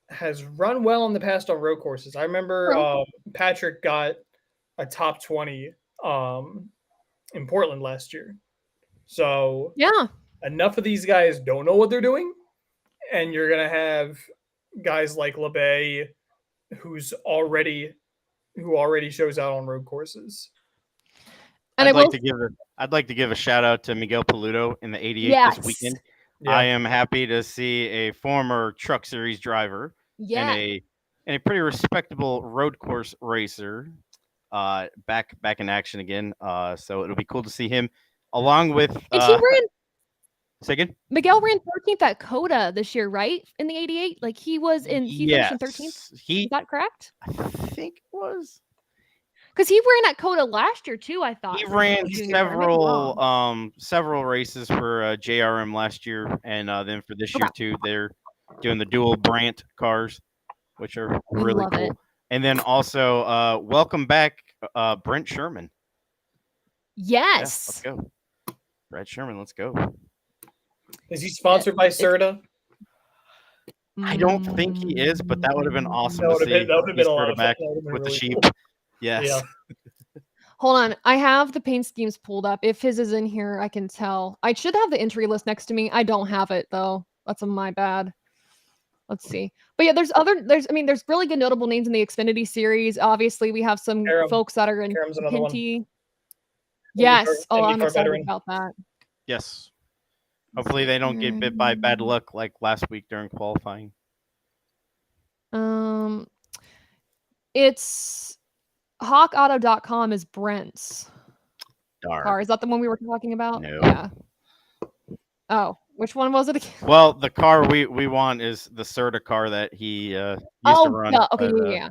has run well in the past on road courses. I remember Patrick got a top 20 in Portland last year. So yeah, enough of these guys don't know what they're doing, and you're gonna have guys like LeBay who already shows out on road courses. And I'd like to give a shout out to Miguel Paludo in the 88 this weekend. Yeah. I am happy to see a former Truck Series driver and a pretty respectable road course racer back in action again. So it'll be cool to see him along with. And he ran. Second, Miguel ran 13th at Coda this year, right? In the 88, like he finished in 13th. Is that correct? I think it was. Because he ran at Coda last year too, I thought. He ran several races for JRM last year, and then for this year too, they're doing the dual Brandt cars, which are really cool. And then also, welcome back, Brent Sherman. Yes. Yeah, let's go, Brent Sherman. Let's go. Is he sponsored by Serta? I don't think he is, but that would have been awesome to see. That would have been a lot of back fun. with the sheep. Cool. Yes. Yeah. Hold on. I have the paint schemes pulled up. If his is in here, I can tell. I should have the entry list next to me. I don't have it though. That's my bad. Let's see. But yeah, there's really good notable names in the Xfinity series. Obviously, we have some folks that are in Pinty. Yes. I'm excited about that. Yes. Hopefully they don't get bit by bad luck like last week during qualifying. It's hawkauto.com is Brent's car. Is that the one we were talking about? No. Yeah. Oh, which one was it again? Well, the car we want is the Serta car that he used to run. Yeah. Okay, yeah.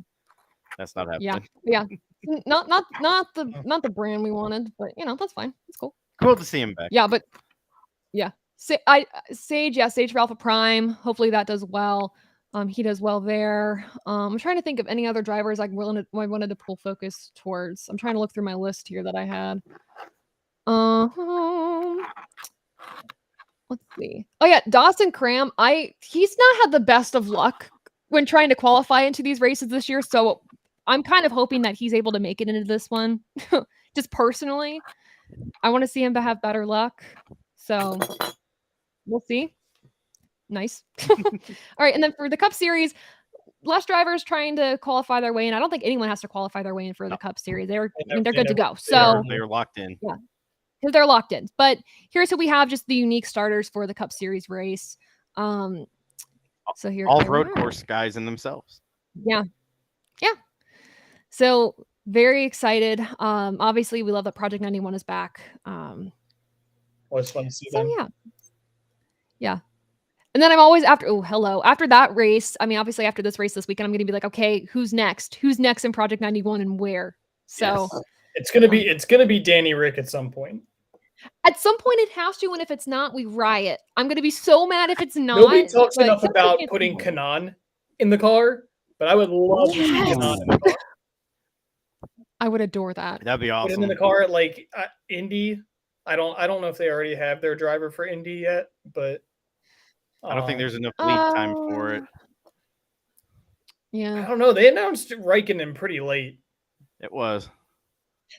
That's not happening. Yeah. Not the brand we wanted, but that's fine. It's cool. Cool to see him back. Yeah, but yeah. Sage for Alpha Prime. Hopefully that does well. He does well there. I'm trying to think of any other drivers I wanted to pull focus towards. I'm trying to look through my list here that I had. Let's see. Oh yeah, Dawson Cram. He's not had the best of luck when trying to qualify into these races this year, so I'm kind of hoping that he's able to make it into this one. Just personally, I want to see him to have better luck. So we'll see. Nice. All right, and then for the Cup Series, less drivers trying to qualify their way in. I don't think anyone has to qualify their way in for the Cup Series. They're good to go. So they're locked in. Yeah, because they're locked in. But here's who we have: just the unique starters for the Cup Series race. So here, all road course guys in themselves. Yeah. So very excited. Obviously, we love that Project 91 is back. Always fun to see them. Yeah. And then I'm always after that race. I mean, obviously after this race this weekend, I'm going to be like, okay, who's next? Who's next in Project 91 and where? So it's going to be Danny Rick at some point. At some point it has to, and if it's not, we riot. I'm going to be so mad if it's not. Nobody talks enough about putting Kanan in the car, but I would love to see Kanan in the car. I would adore that. That'd be awesome. Put him in the car like Indy. I don't know if they already have their driver for Indy yet, but I don't think there's enough lead time for it. Yeah. I don't know. They announced Raikkonen pretty late. It was.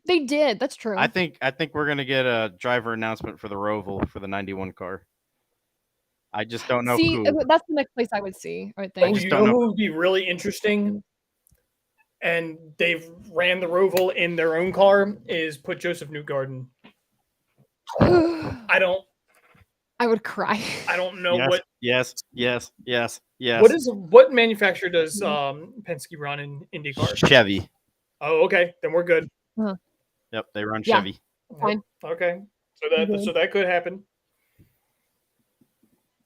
They did. That's true. I think we're gonna get a driver announcement for the Roval for the 91 car. I just don't know who. That's the next place I would see. I think. You know who would be really interesting? And they've ran the Roval in their own car. Is put Joseph Newgarden I don't cry. I don't know Yes. what manufacturer does Penske run in IndyCar? Chevy. Oh, okay, then we're good. Yep, they run Yeah. Chevy. Fine. Okay, Good. so that could happen.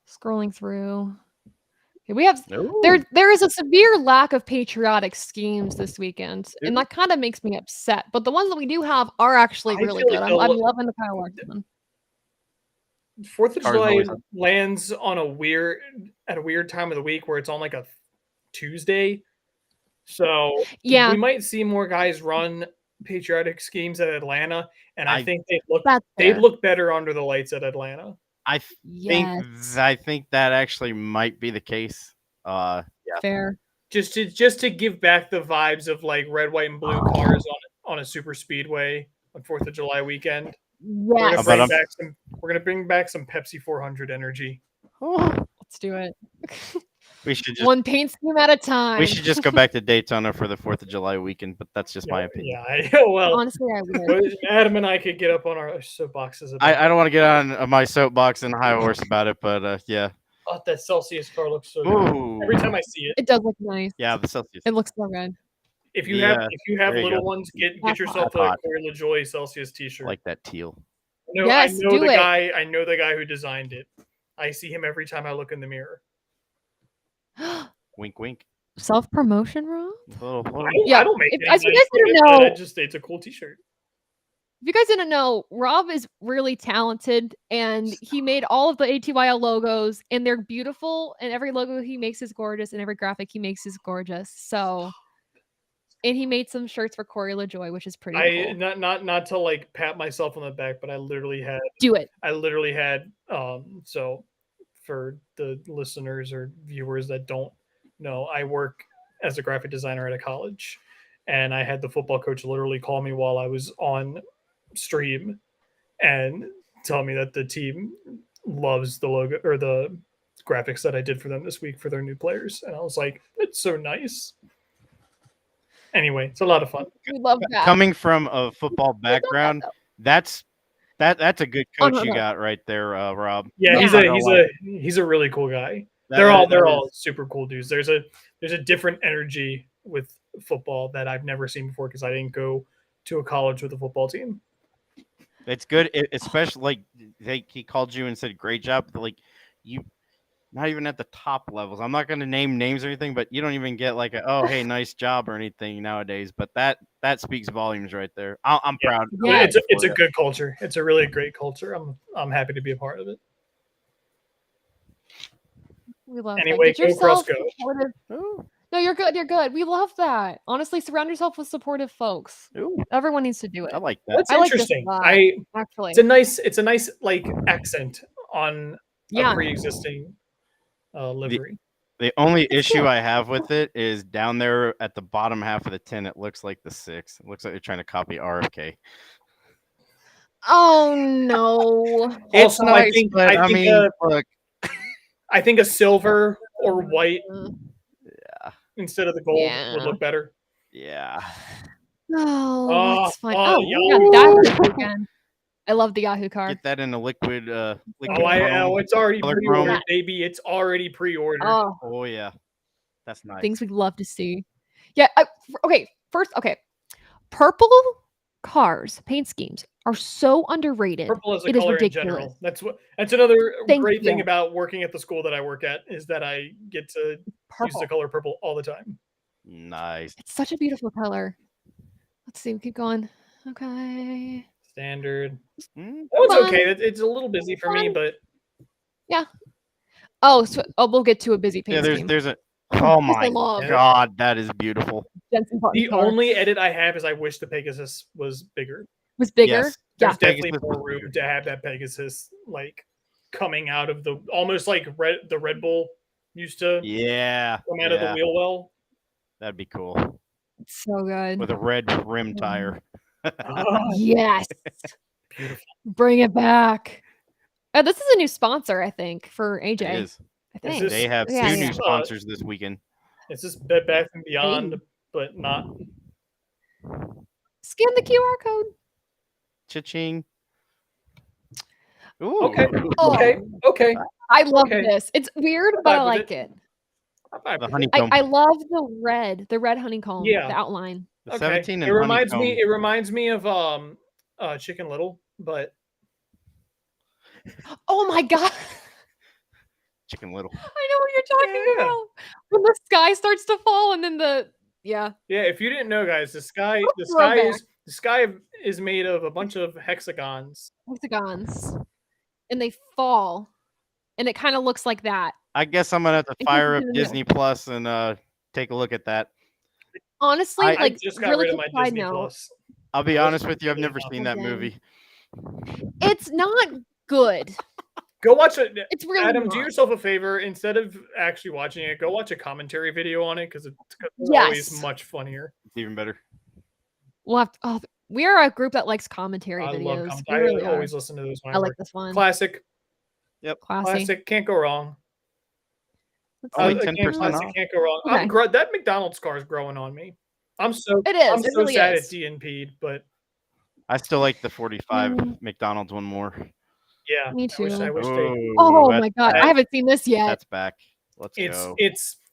Scrolling through. Okay, we have Ooh. there is a severe lack of patriotic schemes this weekend, and Ooh. that kind of makes me upset. But the ones that we do have are actually I really feel good. like I'm loving the Kyle Larson one. 4th of Cars July always have- lands on at a weird time of the week where it's on like a Tuesday. So Yeah, we might see more guys run patriotic schemes at Atlanta, and I I think that's they'd fair. look better under the lights at Atlanta. I Yes, think that actually might be the case. Yeah. fair. Just to give back the vibes of like red, white, and blue cars on a super speedway on 4th of July weekend. We're Yes, gonna bring back some Pepsi 400 energy. let's do it. We should just One paint scheme at a time. we should just go back to Daytona for the 4th of July weekend, but that's just my opinion. Yeah, well, Honestly, I would. Adam and I could get up on our soapboxes about I don't want to get on my soapbox and high horse about it, but yeah. Oh, that Celsius car looks so good. Ooh. Every time I see it. It does look nice. Yeah, the Celsius. It looks so good. If you have there you little go. ones, get That's yourself a hot. Corey LaJoy Celsius t-shirt. Like that teal. No, Yes, I know do the it. guy. I know the guy who designed it. I see him every time I look in the mirror. Wink, wink. Self promotion, Rob. I don't make if, any as you money guys from didn't it, but know, it's a cool t-shirt. if you guys didn't know, Rob is really talented, and he made all of the ATYL logos, and they're beautiful. And every logo he makes is gorgeous, and every graphic he makes is gorgeous. So, and he made some shirts for Corey LaJoy, which is pretty cool. Not to like pat myself on the back, but I literally had Do it. so for the listeners or viewers that don't know, I work as a graphic designer at a college, and I had the football coach literally call me while I was on stream and tell me that the team loves the logo or the graphics that I did for them this week for their new players, and I was like, it's so nice. Anyway, it's a lot of fun. We love that. Coming from a football background, that's a good coach you got right there, Rob. Yeah, Yeah. he's a really cool guy. That They're is- all super cool dudes. There's a different energy with football that I've never seen before because I didn't go to a college with a football team. It's good, especially like he called you and said, "Great job." But like you, not even at the top levels. I'm not going to name names or anything, but you don't even get like "Oh, hey, nice job" or anything nowadays. But that speaks volumes right there. I'm proud. Yeah. It's a good culture. It's a really great culture. I'm happy to be a part of it. We love Anyway, that. Get go yourself Cross go. supportive. Ooh. No, you're good. You're good. We love that. Honestly, surround yourself with supportive folks. Ooh, Everyone needs to do it. I like that. That's I like this interesting. a lot, actually. It's a nice like accent on Yeah. a pre-existing livery. The only issue good. I have with it is down there at the bottom half of the 10, it looks like the 6. It looks like they're trying to copy RFK. Oh no. It's Also, nice, but I mean, look. I think a silver or white Yeah. instead of the gold Yeah. would look better. Yeah. Oh, that's fine. oh, Oh, Yahoo. yeah, that was again. I love the Yahoo card. Get that in a liquid Oh, chrome. it's already color pre-ordered, chrome. baby. It's already pre-ordered. Oh, Oh yeah. That's nice. things we'd love to see. Yeah. Okay. First, purple cars paint schemes are so underrated. Purple as a It is color in ridiculous. general. That's another Thank great thing you. about working at the school that I work at is that I get to use Purple. the color purple all the time. Nice. It's such a beautiful color. Let's see. We keep going. Okay. Standard. Mm, That one's Fun. okay. It's a little busy for me, Fun. but Oh, so we'll get to a busy paint yeah, scheme. there's a oh my love. god, that is beautiful. Jensen Button's the car only edit I have is I wish the Pegasus was bigger. was bigger. Yes. Yeah. There's definitely Pegasus more was room bigger. to have that Pegasus like coming out of the almost like the Red Bull used to Yeah. come out of the wheel well. That'd be cool. It's so good. With a red rim tire. Yes. Beautiful. Bring it back. This is a new sponsor, I think, for AJ. It is. I think. this- They have Yeah, two yeah. new sponsors this weekend. It's just Bed Bath and Beyond, Hey. but not. Scan the QR code. Cha-ching. Ooh. Okay. Oh, Okay. I love Okay. this. It's weird, I but I vibe with like it. it. I vibe The with it. honeycomb. I love the red honeycomb, the Yeah. outline. The Okay. 17 and It reminds honeycomb. me of Chicken Little, but Oh my god. Chicken Little. I know what you're talking Yeah. about. When the sky starts to fall and then yeah. Yeah, if you didn't know, guys, the sky Throwback. is made of a bunch of hexagons. Hexagons. And they fall. And it kind of looks like that. I guess I'm gonna have to In case fire you up didn't know. Disney Plus and take a look at that. Honestly, I like just got really rid of quick my side Disney note. Plus. I'll be I honest wasn't with you, I've good never enough. seen Oh, that dang. movie. It's not good. Go watch it. It's really Adam, not. do yourself a favor. Instead of actually watching it, go watch a commentary video on it because it's Yes. always much funnier. It's even better. We'll have to, we are a group that likes commentary I love videos. commentary. We I really are. always listen to those when I I like work. this one. Classic. Yep. Classy. Classic. Can't go wrong. Let's Only see. 10% Classic. off. Can't go wrong. Okay. That McDonald's car is growing on me. I'm so It is. I'm It so really sad is. it DNP'd, but I still like the 45 Mm. McDonald's one more. yeah. Me too. I wish they. Oh that's my god. back. I haven't seen this yet. That's back. Let's It's go.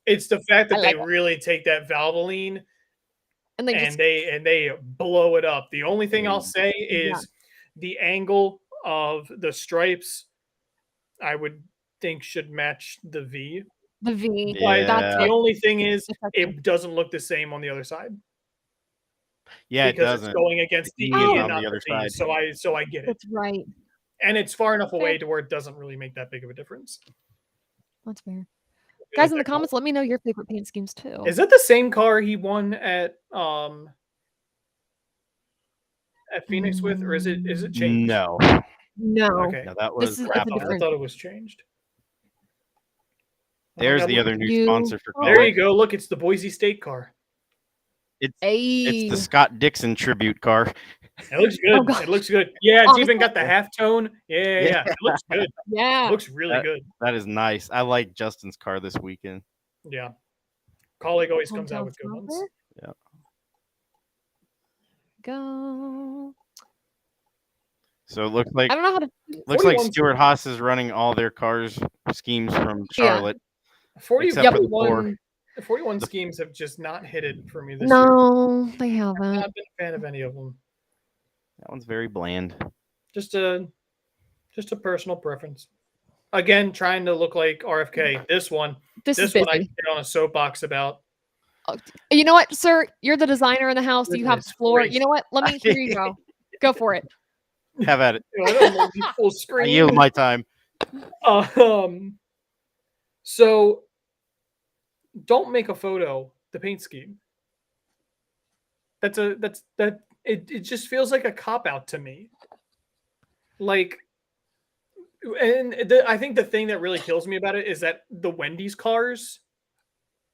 it's the fact that I they like it. really take that Valvoline And they and just they blow it up. The only thing I'll say Yeah. is the angle of the stripes, I would think should match the V. the V. Yeah. That's The what only thing is affects me. it doesn't look the same on the other side Yeah, it because doesn't. it's going against the The E E is and on not the the other V. side. So I get it. That's right. And it's far enough Fair. away to where it doesn't really make that big of a difference. That's fair. You Guys like in the that car? comments, let me know your favorite paint schemes too. Is that the same car he won at Phoenix with, or is it changed? No. No. Okay. No, that This was is I it's a thought, I different. thought it was changed. Oh my There's God, the look. other new You- sponsor for oh, There college. you go. Look, it's the Boise State car. It's Ayy. the Scott Dixon tribute car. It looks good. Oh, gosh. It looks good. Yeah, it's even Honestly- got the halftone. Yeah. It looks good. Yeah. It looks really good. That is nice. I like Justin's car this weekend. Yeah. Colleague always comes out Hometown with good ones. sponsor. Yeah. Go. So it looks like I don't know how to. looks like 41 Stuart Haas is running all their cars schemes from Yeah. Charlotte. 40, Except for the 41, 41 schemes have just not hit it for me this year. No, they I've haven't. not been a fan of any of them. That one's very bland. Just a personal preference. Again, trying to look like RFK. This one This is I busy. get on a soapbox about. You know what, sir? You're the designer in the house. You have Goodness the floor. gracious. You know what? Let me. Here you go. Go for it. Have at it. I don't know, full I screen. yield my time. So don't make a photo the paint scheme. It just feels like a cop out to me. Like, and I think the thing that really kills me about it is that the Wendy's cars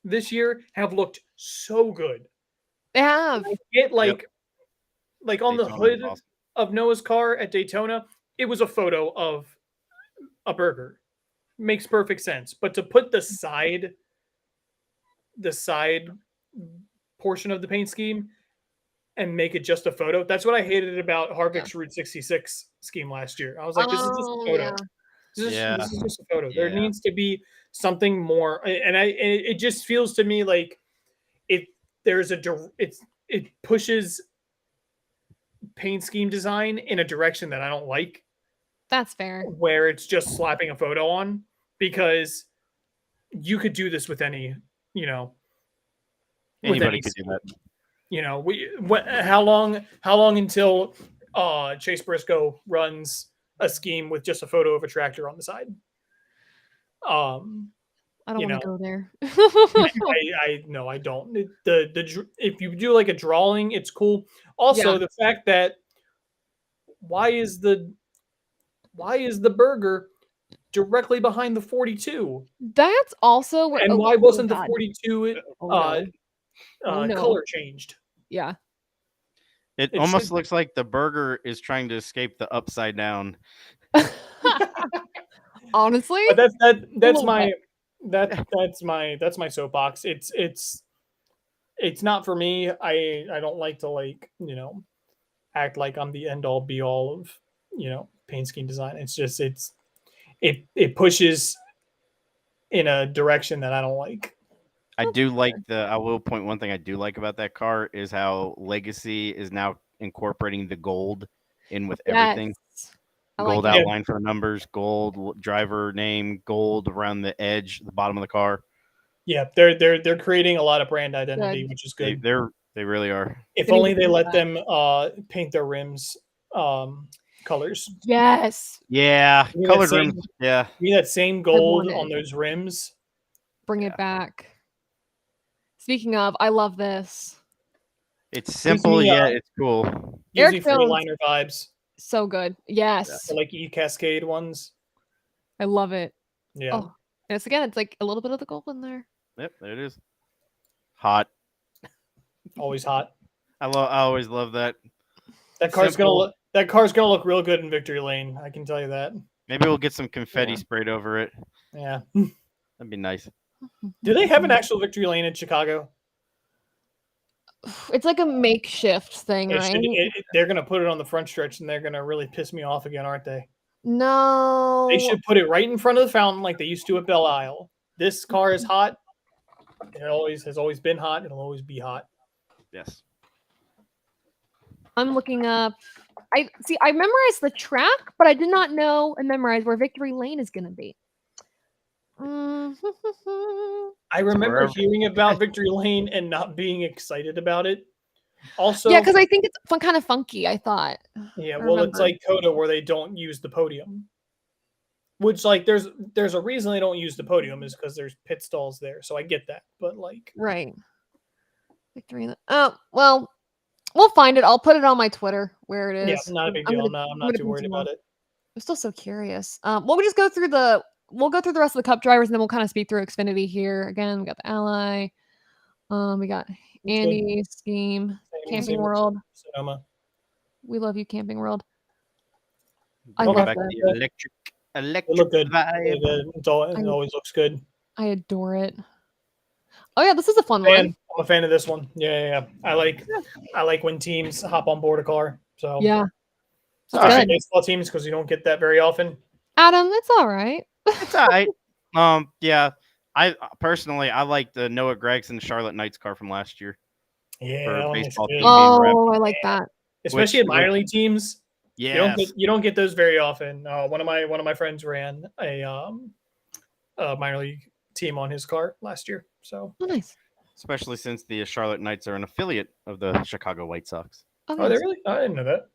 this year have looked so good. They have. It like on the Daytona hood was awesome. of Noah's car at Daytona, it was a photo of a burger. Makes perfect sense. But to put the side portion of the paint scheme and make it just a photo, that's what I hated about Harvick's Route 66 scheme last year. I was like, this is just a photo. Yeah. This is just a photo. There Yeah. needs to be something more, and it just feels to me like it pushes paint scheme design in a direction that I don't like, That's fair. where it's just slapping a photo on, because you could do this with any, Anybody could do that. How long until Chase Briscoe runs a scheme with just a photo of a tractor on the side? I don't you want to know. go there. I don't. If you do like a drawing, it's cool. Also, Yeah. the fact that why is the burger directly behind the 42, That's also where. and oh, why oh wasn't the God. 42 Oh, no. Oh, no. color changed? Yeah. It It almost should- looks like the burger is trying to escape the upside down. Honestly, But that's little my that's my soapbox. It's not for me. I don't like to act like I'm the end all be all of paint scheme design. It's just it pushes in a direction that I don't like. I do like I will point one thing I do like about that car is how Legacy is now incorporating the gold in with everything. Yes. I like Gold it. outline for the numbers, gold driver name, gold around the edge, the bottom of the car. Yeah, they're creating a lot of brand identity, Good. which is good. They really are. If They need only to they do let that. them paint their rims colors. Yes. Yeah, Give me that colored same- rims. Yeah, Give me that same gold want on it. those rims. Bring it back. Speaking of, I love this. it's simple me, yet it's cool. Gives Eric me Jones. Freightliner vibes. So good. Yes. The, like E-Cascade ones. I love it. Yeah. Oh, and it's like a little bit of the gold in there. Yep, there it is. Hot. Always hot. I always love that. That car's Simple. gonna look real good in Victory Lane. I can tell you that. Maybe we'll get some confetti Yeah. sprayed over it. Yeah. That'd be nice. Do they have an actual Victory Lane in Chicago? It's like a makeshift thing, right? They're gonna put it on the front stretch, and they're gonna really piss me off again, aren't they? No. They should put it right in front of the fountain, like they used to at Belle Isle. This car is hot. It has always been hot. It'll always be hot. Yes. I'm looking up. I memorized the track, but I did not know and memorize where Victory Lane is going to be. I remember wherever. hearing about Victory Lane and not being excited about it. Also, Yeah, because I think it's kind of funky. I thought. yeah, I well, it's remember. like Coda where they don't use the podium. Which, like, there's a reason they don't use the podium is because there's pit stalls there. So I get that, but like, Right. Victory Lane. Oh well, we'll find it. I'll put it on my Twitter where it yeah, is. not a big I'm deal. gonna- I'm not too worried continue about on. it. I'm still so curious. Well, we just go through the rest of the Cup drivers, and then we'll kind of speed through Xfinity here. Again, we got the Ally. We got Andy, Scheme, Camping World. Sonoma. We love you, Camping World. I Bring love back that. the electric It look good. vibe. It always looks good. I adore it. Oh yeah, this is a fun I'm one. a fan of this one. Yeah. I like when teams hop on board a car. So Yeah, especially good. baseball teams because you don't get that very often. Adam, it's all right. It's all right. Yeah. I personally I like the Noah Gregson Charlotte Knights car from last year. Yeah, For that one is baseball good. team. rep. Oh, I like that. Especially at which- minor league teams. Yes. You don't get those very often. One of my friends ran a minor league team on his car last year. So Oh, nice. Especially since the Charlotte Knights are an affiliate of the Chicago White Sox. Oh, are they nice. really? I didn't know that.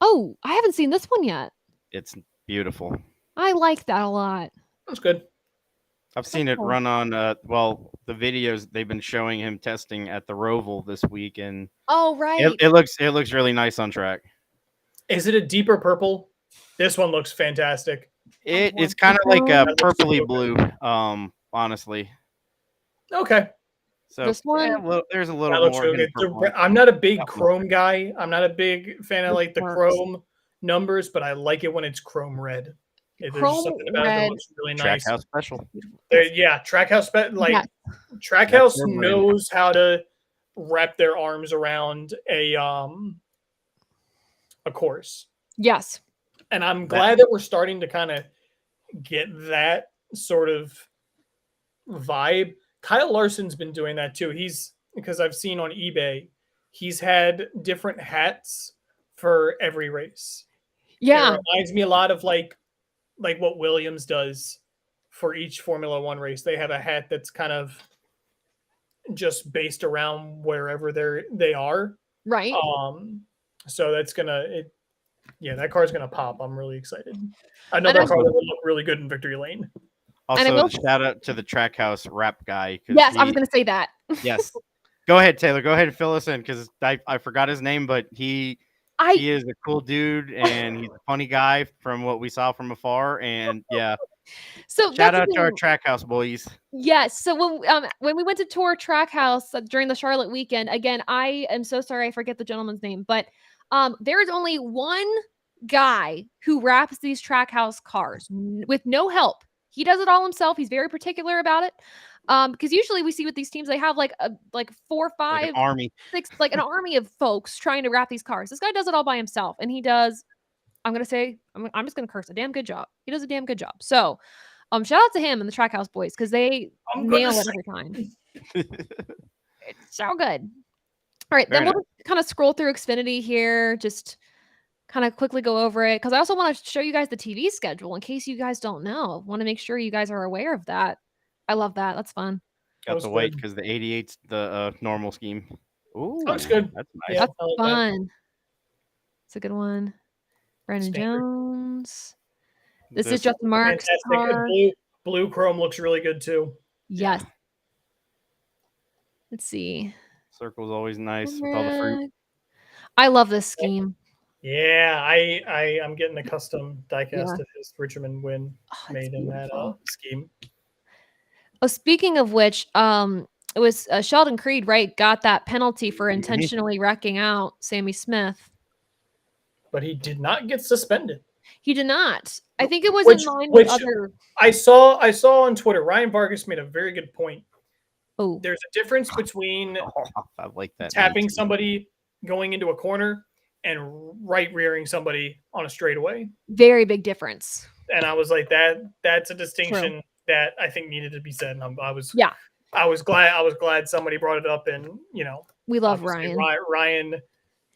Oh, I haven't seen this one yet. It's beautiful. I like that a lot. That's good. I've seen it cool. run on the videos they've been showing him testing at the Roval this week, and Oh, right. it looks really nice on track. Is it a deeper purple? This one looks fantastic. It's kind of like a That looks purpley so blue, honestly. Okay. So This one? there's a That little looks more. really hidden good. purple. I'm not a big Yeah. chrome guy. I'm not a big fan of This like the works. chrome numbers, but I like it when it's chrome red. There's Chrome something about it that red. looks really nice. Trackhouse special. Trackhouse like Yes. Trackhouse their brand. knows how to wrap their arms around a course. Yes. And I'm glad that we're starting to kind of get that sort of vibe. Kyle Larson's been doing that too. Because I've seen on eBay, he's had different hats for every race. Yeah. It reminds me a lot of like what Williams does for each Formula One race. They have a hat that's kind of just based around wherever they are. Right. So that's that car's gonna pop. I'm really excited. I know that car will look really good in Victory Lane. Also, shout out to the Trackhouse rap guy. Yes, I was going to say that. Yes. Go ahead, Taylor. Go ahead and fill us in because I forgot his name, but he is a cool dude and he's a funny guy from what we saw from afar. And yeah. So shout out to our Trackhouse boys. Yes. So when we went to tour Trackhouse during the Charlotte weekend, again, I am so sorry I forget the gentleman's name, but there is only one guy who wraps these Trackhouse cars with no help. He does it all himself. He's very particular about it. Because usually we see with these teams, they have like 4, Like an 5, army. 6, like an army of folks trying to wrap these cars. This guy does it all by himself, and he does. I'm gonna say, I'm just gonna curse, a damn good job. He does a damn good job. So, shout out to him and the Trackhouse boys because they I'm gonna nail it say every time. It's so good. All right, then Very we'll kind of scroll through Xfinity here, just kind of quickly go over it because I also want to show you guys the TV schedule in case you guys don't know. Want to make sure you guys are aware of that. I love that. That's fun. That Got was the white good. because the 88's the normal scheme. Ooh, Looks good. that's nice. Yeah, That's I like that. fun. It's a good one. Brandon Standard. Jones. This is Justin Marks' Fantastic. car. Blue chrome looks really good too. Yes. Let's see. Circle's always nice with all the fruit. I love this scheme. Yeah, I'm getting a custom diecast of his Richmond win made in that scheme. Oh, speaking of which, it was Sheldon Creed, right? Got that penalty for intentionally wrecking out Sammy Smith. But he did not get suspended. He did not. I think it was in line with other. I saw on Twitter. Ryan Vargas made a very good point. Oh, there's a difference between I like that tapping somebody going into a corner and right rearing somebody on a straightaway. Very big difference. And I was like, that's a distinction that I think needed to be said. And I was glad somebody brought it up. And we love Ryan.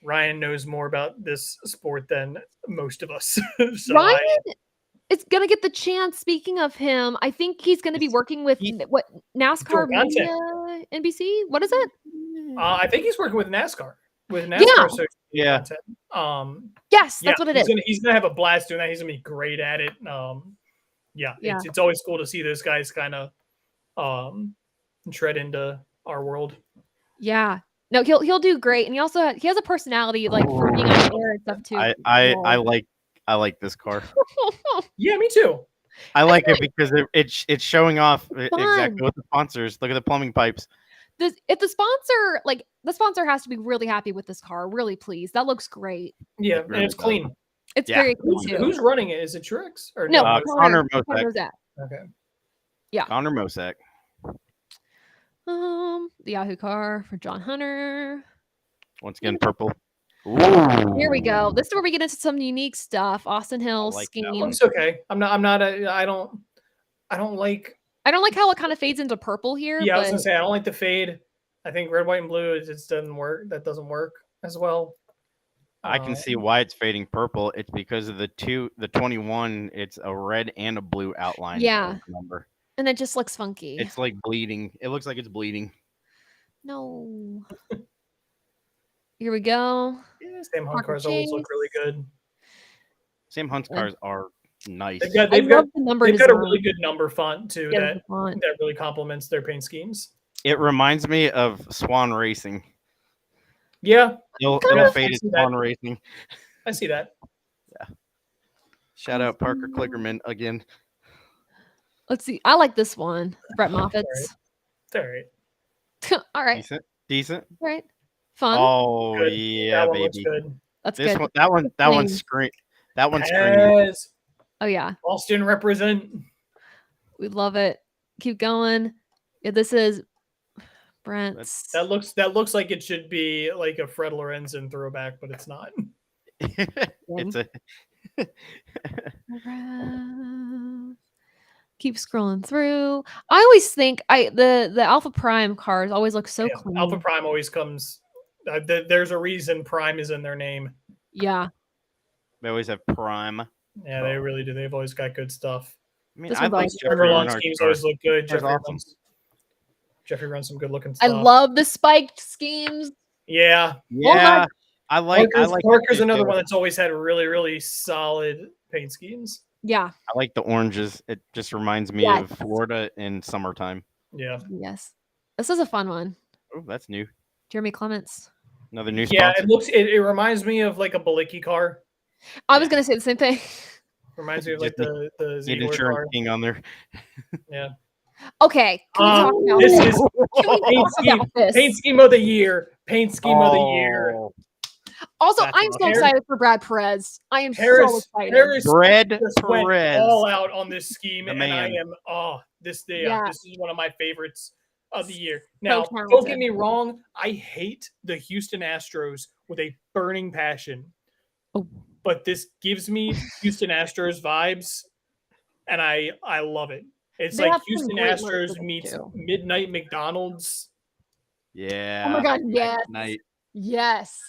Ryan knows more about this sport than most of us. So Ryan is gonna get the chance. Speaking of him, I think he's gonna be working with NASCAR Media NBC. What is it? I think he's working with NASCAR. With NASCAR, yeah. Yes, that's what it is. He's gonna have a blast doing that. He's gonna be great at it. It's always cool to see those guys kind of tread into our world. Yeah, no, he'll do great, and he has a personality like for being on air and stuff too. I like this car. Yeah, me too. I like it because it's showing off exactly what the sponsors. Look at the plumbing pipes. If the sponsor has to be really happy with this car, really pleased. That looks great. Yeah, and it's clean. It's very clean too. Who's running it? Is it Truex or no? Connor Mosak. Okay. Yeah, Connor Mosak. The Yahoo car for John Hunter. Once again, purple. Ooh. Here we go. This is where we get into some unique stuff. Austin Hill scheme. It's okay. I don't like how it kind of fades into purple here. Yeah, I was gonna say I don't like the fade. I think red, white, and blue it just doesn't work. That doesn't work as well. I can see why it's fading purple. It's because of the 21. It's a red and a blue outline. Yeah. Number. And it just looks funky. It's like bleeding. It looks like it's bleeding. No. Here we go. Yeah, Sam Hunt cars always look really good. Sam Hunt's cars are nice. They've got a really good number font too that really complements their paint schemes. It reminds me of Swan Racing. Yeah. Ill-fated Swan Racing. I see that. Yeah. Shout out Parker Klickerman again. Let's see. I like this one. Brett Moffitt's. All right. All right. Decent. All right. Fun. Oh good. yeah, baby. Good. That's this good. One, that one's screen. That one's screen. Oh yeah. Boston represent. We love it. Keep going. Yeah, this is Brent's. That looks like it should be like a Fred Lorenzen throwback, but it's not. It's a. Keep scrolling through. I always think the Alpha Prime cars always look so clean. Alpha Prime always comes. There's a reason Prime is in their name. Yeah. They always have Prime. Yeah, they really do. They've always got good stuff. I mean, I like Jeffrey schemes always look good. Jeffrey runs some good looking stuff. I love the spiked schemes. Yeah. Yeah. I like Parker's another one that's always had really, really solid paint schemes. Yeah. I like the oranges. It just reminds me of Florida in summertime. Yeah. Yes. This is a fun one. Oh, that's new. Jeremy Clements. Another new sponsor. Yeah, it reminds me of like a Balicki car. I was gonna say the same thing. Reminds me of like the Ziegler insurance car. king on there. Yeah. Okay. Can we talk this about is paint scheme of the year. Paint scheme of the year. Also, That's I'm so awesome. excited for Brad Perez. I am so Harris excited. Bread just went Perez. all out on this scheme, The and man. I am this Yeah. is one of my favorites of the year. So Now, don't talented. get me wrong, I hate the Houston Astros with a burning passion. Oh. But this gives me Houston Astros vibes, and I love it. It's They like have some Houston great merch Astros with them, meets too. Midnight McDonald's. Yeah. Oh my God, yes. Night. Yes.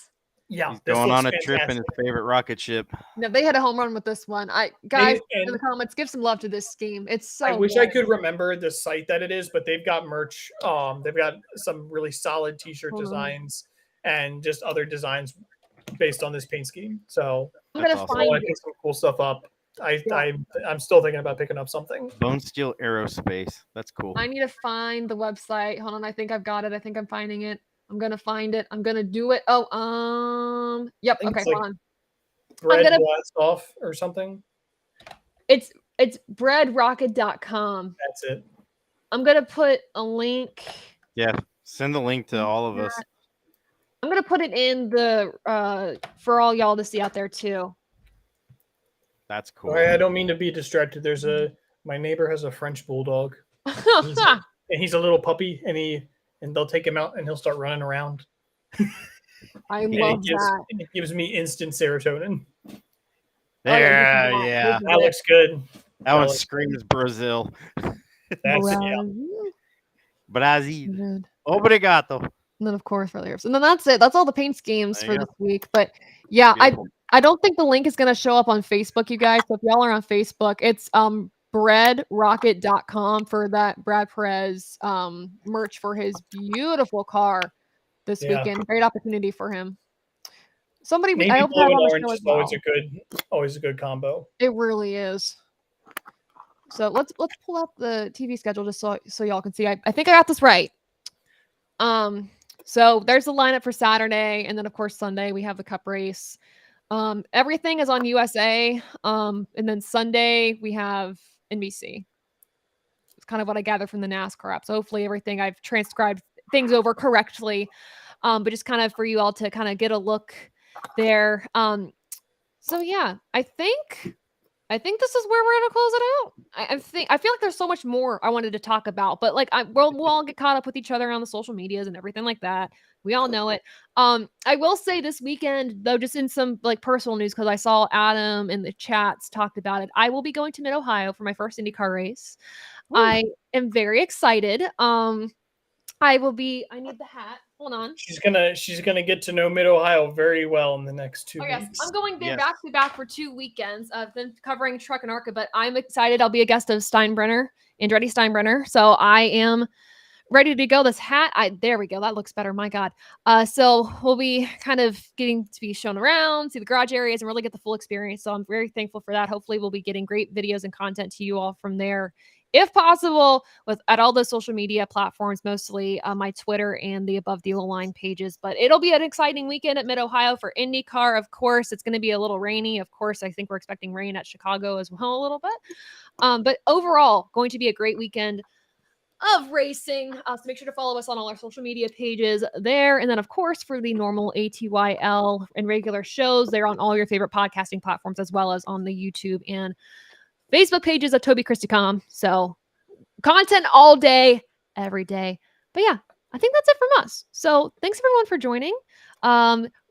Yeah, He's this going looks on a trip in his fantastic. favorite rocket ship. No, they had a home run with this one. Guys in And the comments, give some love to this scheme. It's so I wish I good. could remember the site that it is, but they've got merch. They've got some really solid T-shirt Hold on. designs and just other designs based on this paint scheme. So I'm That's gonna awesome. I want find to it. pick some cool stuff up. Yeah. I'm still thinking about picking up something. Bone Steel Aerospace. That's cool. I need to find the website. Hold on, I think I've got it. I think I'm finding it. I'm gonna find it. I'm gonna do it. Oh, yep. I think Okay, it's like hold on. Bread gonna- blast off or something. It's breadrocket.com. That's it. I'm gonna put a link. Yeah. Send the link to all of us. I'm gonna put it in the for all y'all to see out there too. That's cool. Sorry, I don't mean to be distracted. My neighbor has a French bulldog. He's a little puppy, and they'll take him out and he'll start running around. I And love that. it gives me instant serotonin. There, Oh, yeah. That looks good. That one looks screams Brazil. That's yeah. Brazil. Obrigado. And then of course for layers. And then that's it. That's all the paint schemes There for you this week. But yeah, Beautiful. I don't think the link is gonna show up on Facebook, you guys. So if y'all are on Facebook, it's breadrocket.com for that Brad Perez merch for his beautiful car this Yeah. weekend. Great opportunity for him. Somebody Navy I hope blue have and on the orange show is as well. always a good combo. It really is. So let's pull up the TV schedule just so y'all can see. I think I got this right. So there's the lineup for Saturday, and then of course Sunday we have the Cup race. Everything is on USA. And then Sunday we have NBC. It's kind of what I gather from the NASCAR app. So hopefully everything I've transcribed things over correctly. But just kind of for you all to kind of get a look there. So yeah, I think this is where we're gonna close it out. I feel like there's so much more I wanted to talk about, but like we'll all get caught up with each other on the social medias and everything like that. We all know it. I will say this weekend though, just in some like personal news, because I saw Adam in the chats talked about it. I will be going to Mid Ohio for my first IndyCar race. Woo. I am very excited. I need the hat. Hold on. She's gonna get to know Mid Ohio very well in the next 2 Yes, weeks. I'm going there Yes. back to back for 2 weekends. I've been covering Truck and ARCA, but I'm excited. I'll be a guest of Steinbrenner, Andretti Steinbrenner. So I am ready to go. This hat, there we go. That looks better. My God. So we'll be kind of getting to be shown around, see the garage areas, and really get the full experience. So I'm very thankful for that. Hopefully, we'll be getting great videos and content to you all from there, if possible, at all those social media platforms, mostly my Twitter and the Above the Line pages. But it'll be an exciting weekend at Mid Ohio for IndyCar. Of course, it's going to be a little rainy. Of course, I think we're expecting rain at Chicago as well a little bit. But overall, going to be a great weekend of racing. So make sure to follow us on all our social media pages there. And then, of course, for the normal ATYL and regular shows, they're on all your favorite podcasting platforms, as well as on the YouTube and Facebook pages of Toby Christicom. So content all day, every day. But yeah, I think that's it from us. So thanks everyone for joining.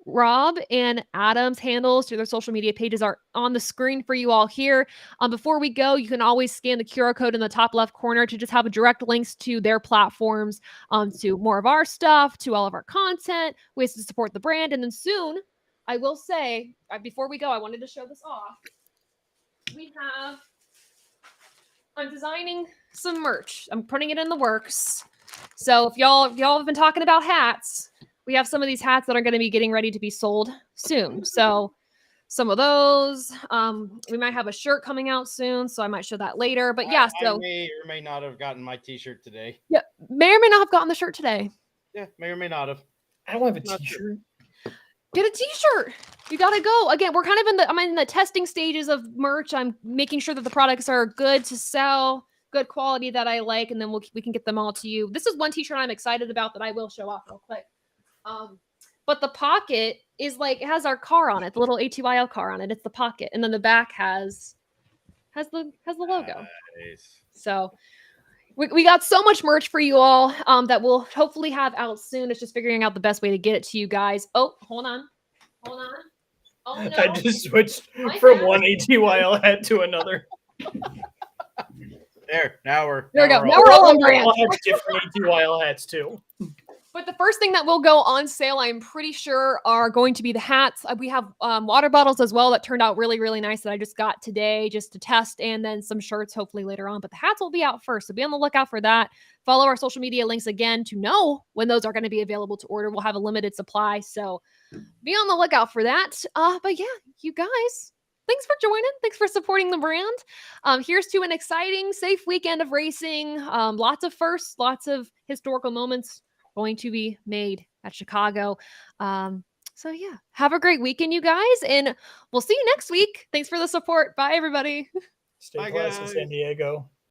Rob and Adam's handles to their social media pages are on the screen for you all here. Before we go, you can always scan the QR code in the top left corner to just have direct links to their platforms, to more of our stuff, to all of our content, ways to support the brand. And then soon, I will say, before we go, I wanted to show this off. I'm designing some merch. I'm putting it in the works. So if y'all have been talking about hats, we have some of these hats that are going to be getting ready to be sold soon. So some of those, we might have a shirt coming out soon, so I might show that later. But yeah, I may or may not have gotten my T-shirt today. Yeah, may or may not have gotten the shirt today. Yeah, may or may not have. I don't have a Not T-shirt. Get a T-shirt. You gotta go. Again, we're kind of I'm in the testing stages of merch. I'm making sure that the products are good to sell, good quality that I like, and then we can get them all to you. This is one T-shirt I'm excited about that I will show off real quick. But the pocket is like it has our car on it, the little ATYL car on it. It's the pocket, and then the back has the logo. Nice. So we got so much merch for you all that we'll hopefully have out soon. It's just figuring out the best way to get it to you guys. Oh, hold on. Oh no! I just switched My from hat. one ATYL hat to another. There, now we're There we go. we're Now all- we're all on brand. We'll have different ATYL hats too. But the first thing that will go on sale, I'm pretty sure, are going to be the hats. We have water bottles as well that turned out really, really nice that I just got today just to test, and then some shirts hopefully later on. But the hats will be out first, so be on the lookout for that. Follow our social media links again to know when those are going to be available to order. We'll have a limited supply, so be on the lookout for that. But yeah, you guys, thanks for joining. Thanks for supporting the brand. Here's to an exciting, safe weekend of racing. Lots of firsts, lots of historical moments going to be made at Chicago. So yeah, have a great weekend, you guys, and we'll see you next week. Thanks for the support. Bye, everybody. Stay Bye, classy, guys. San Diego.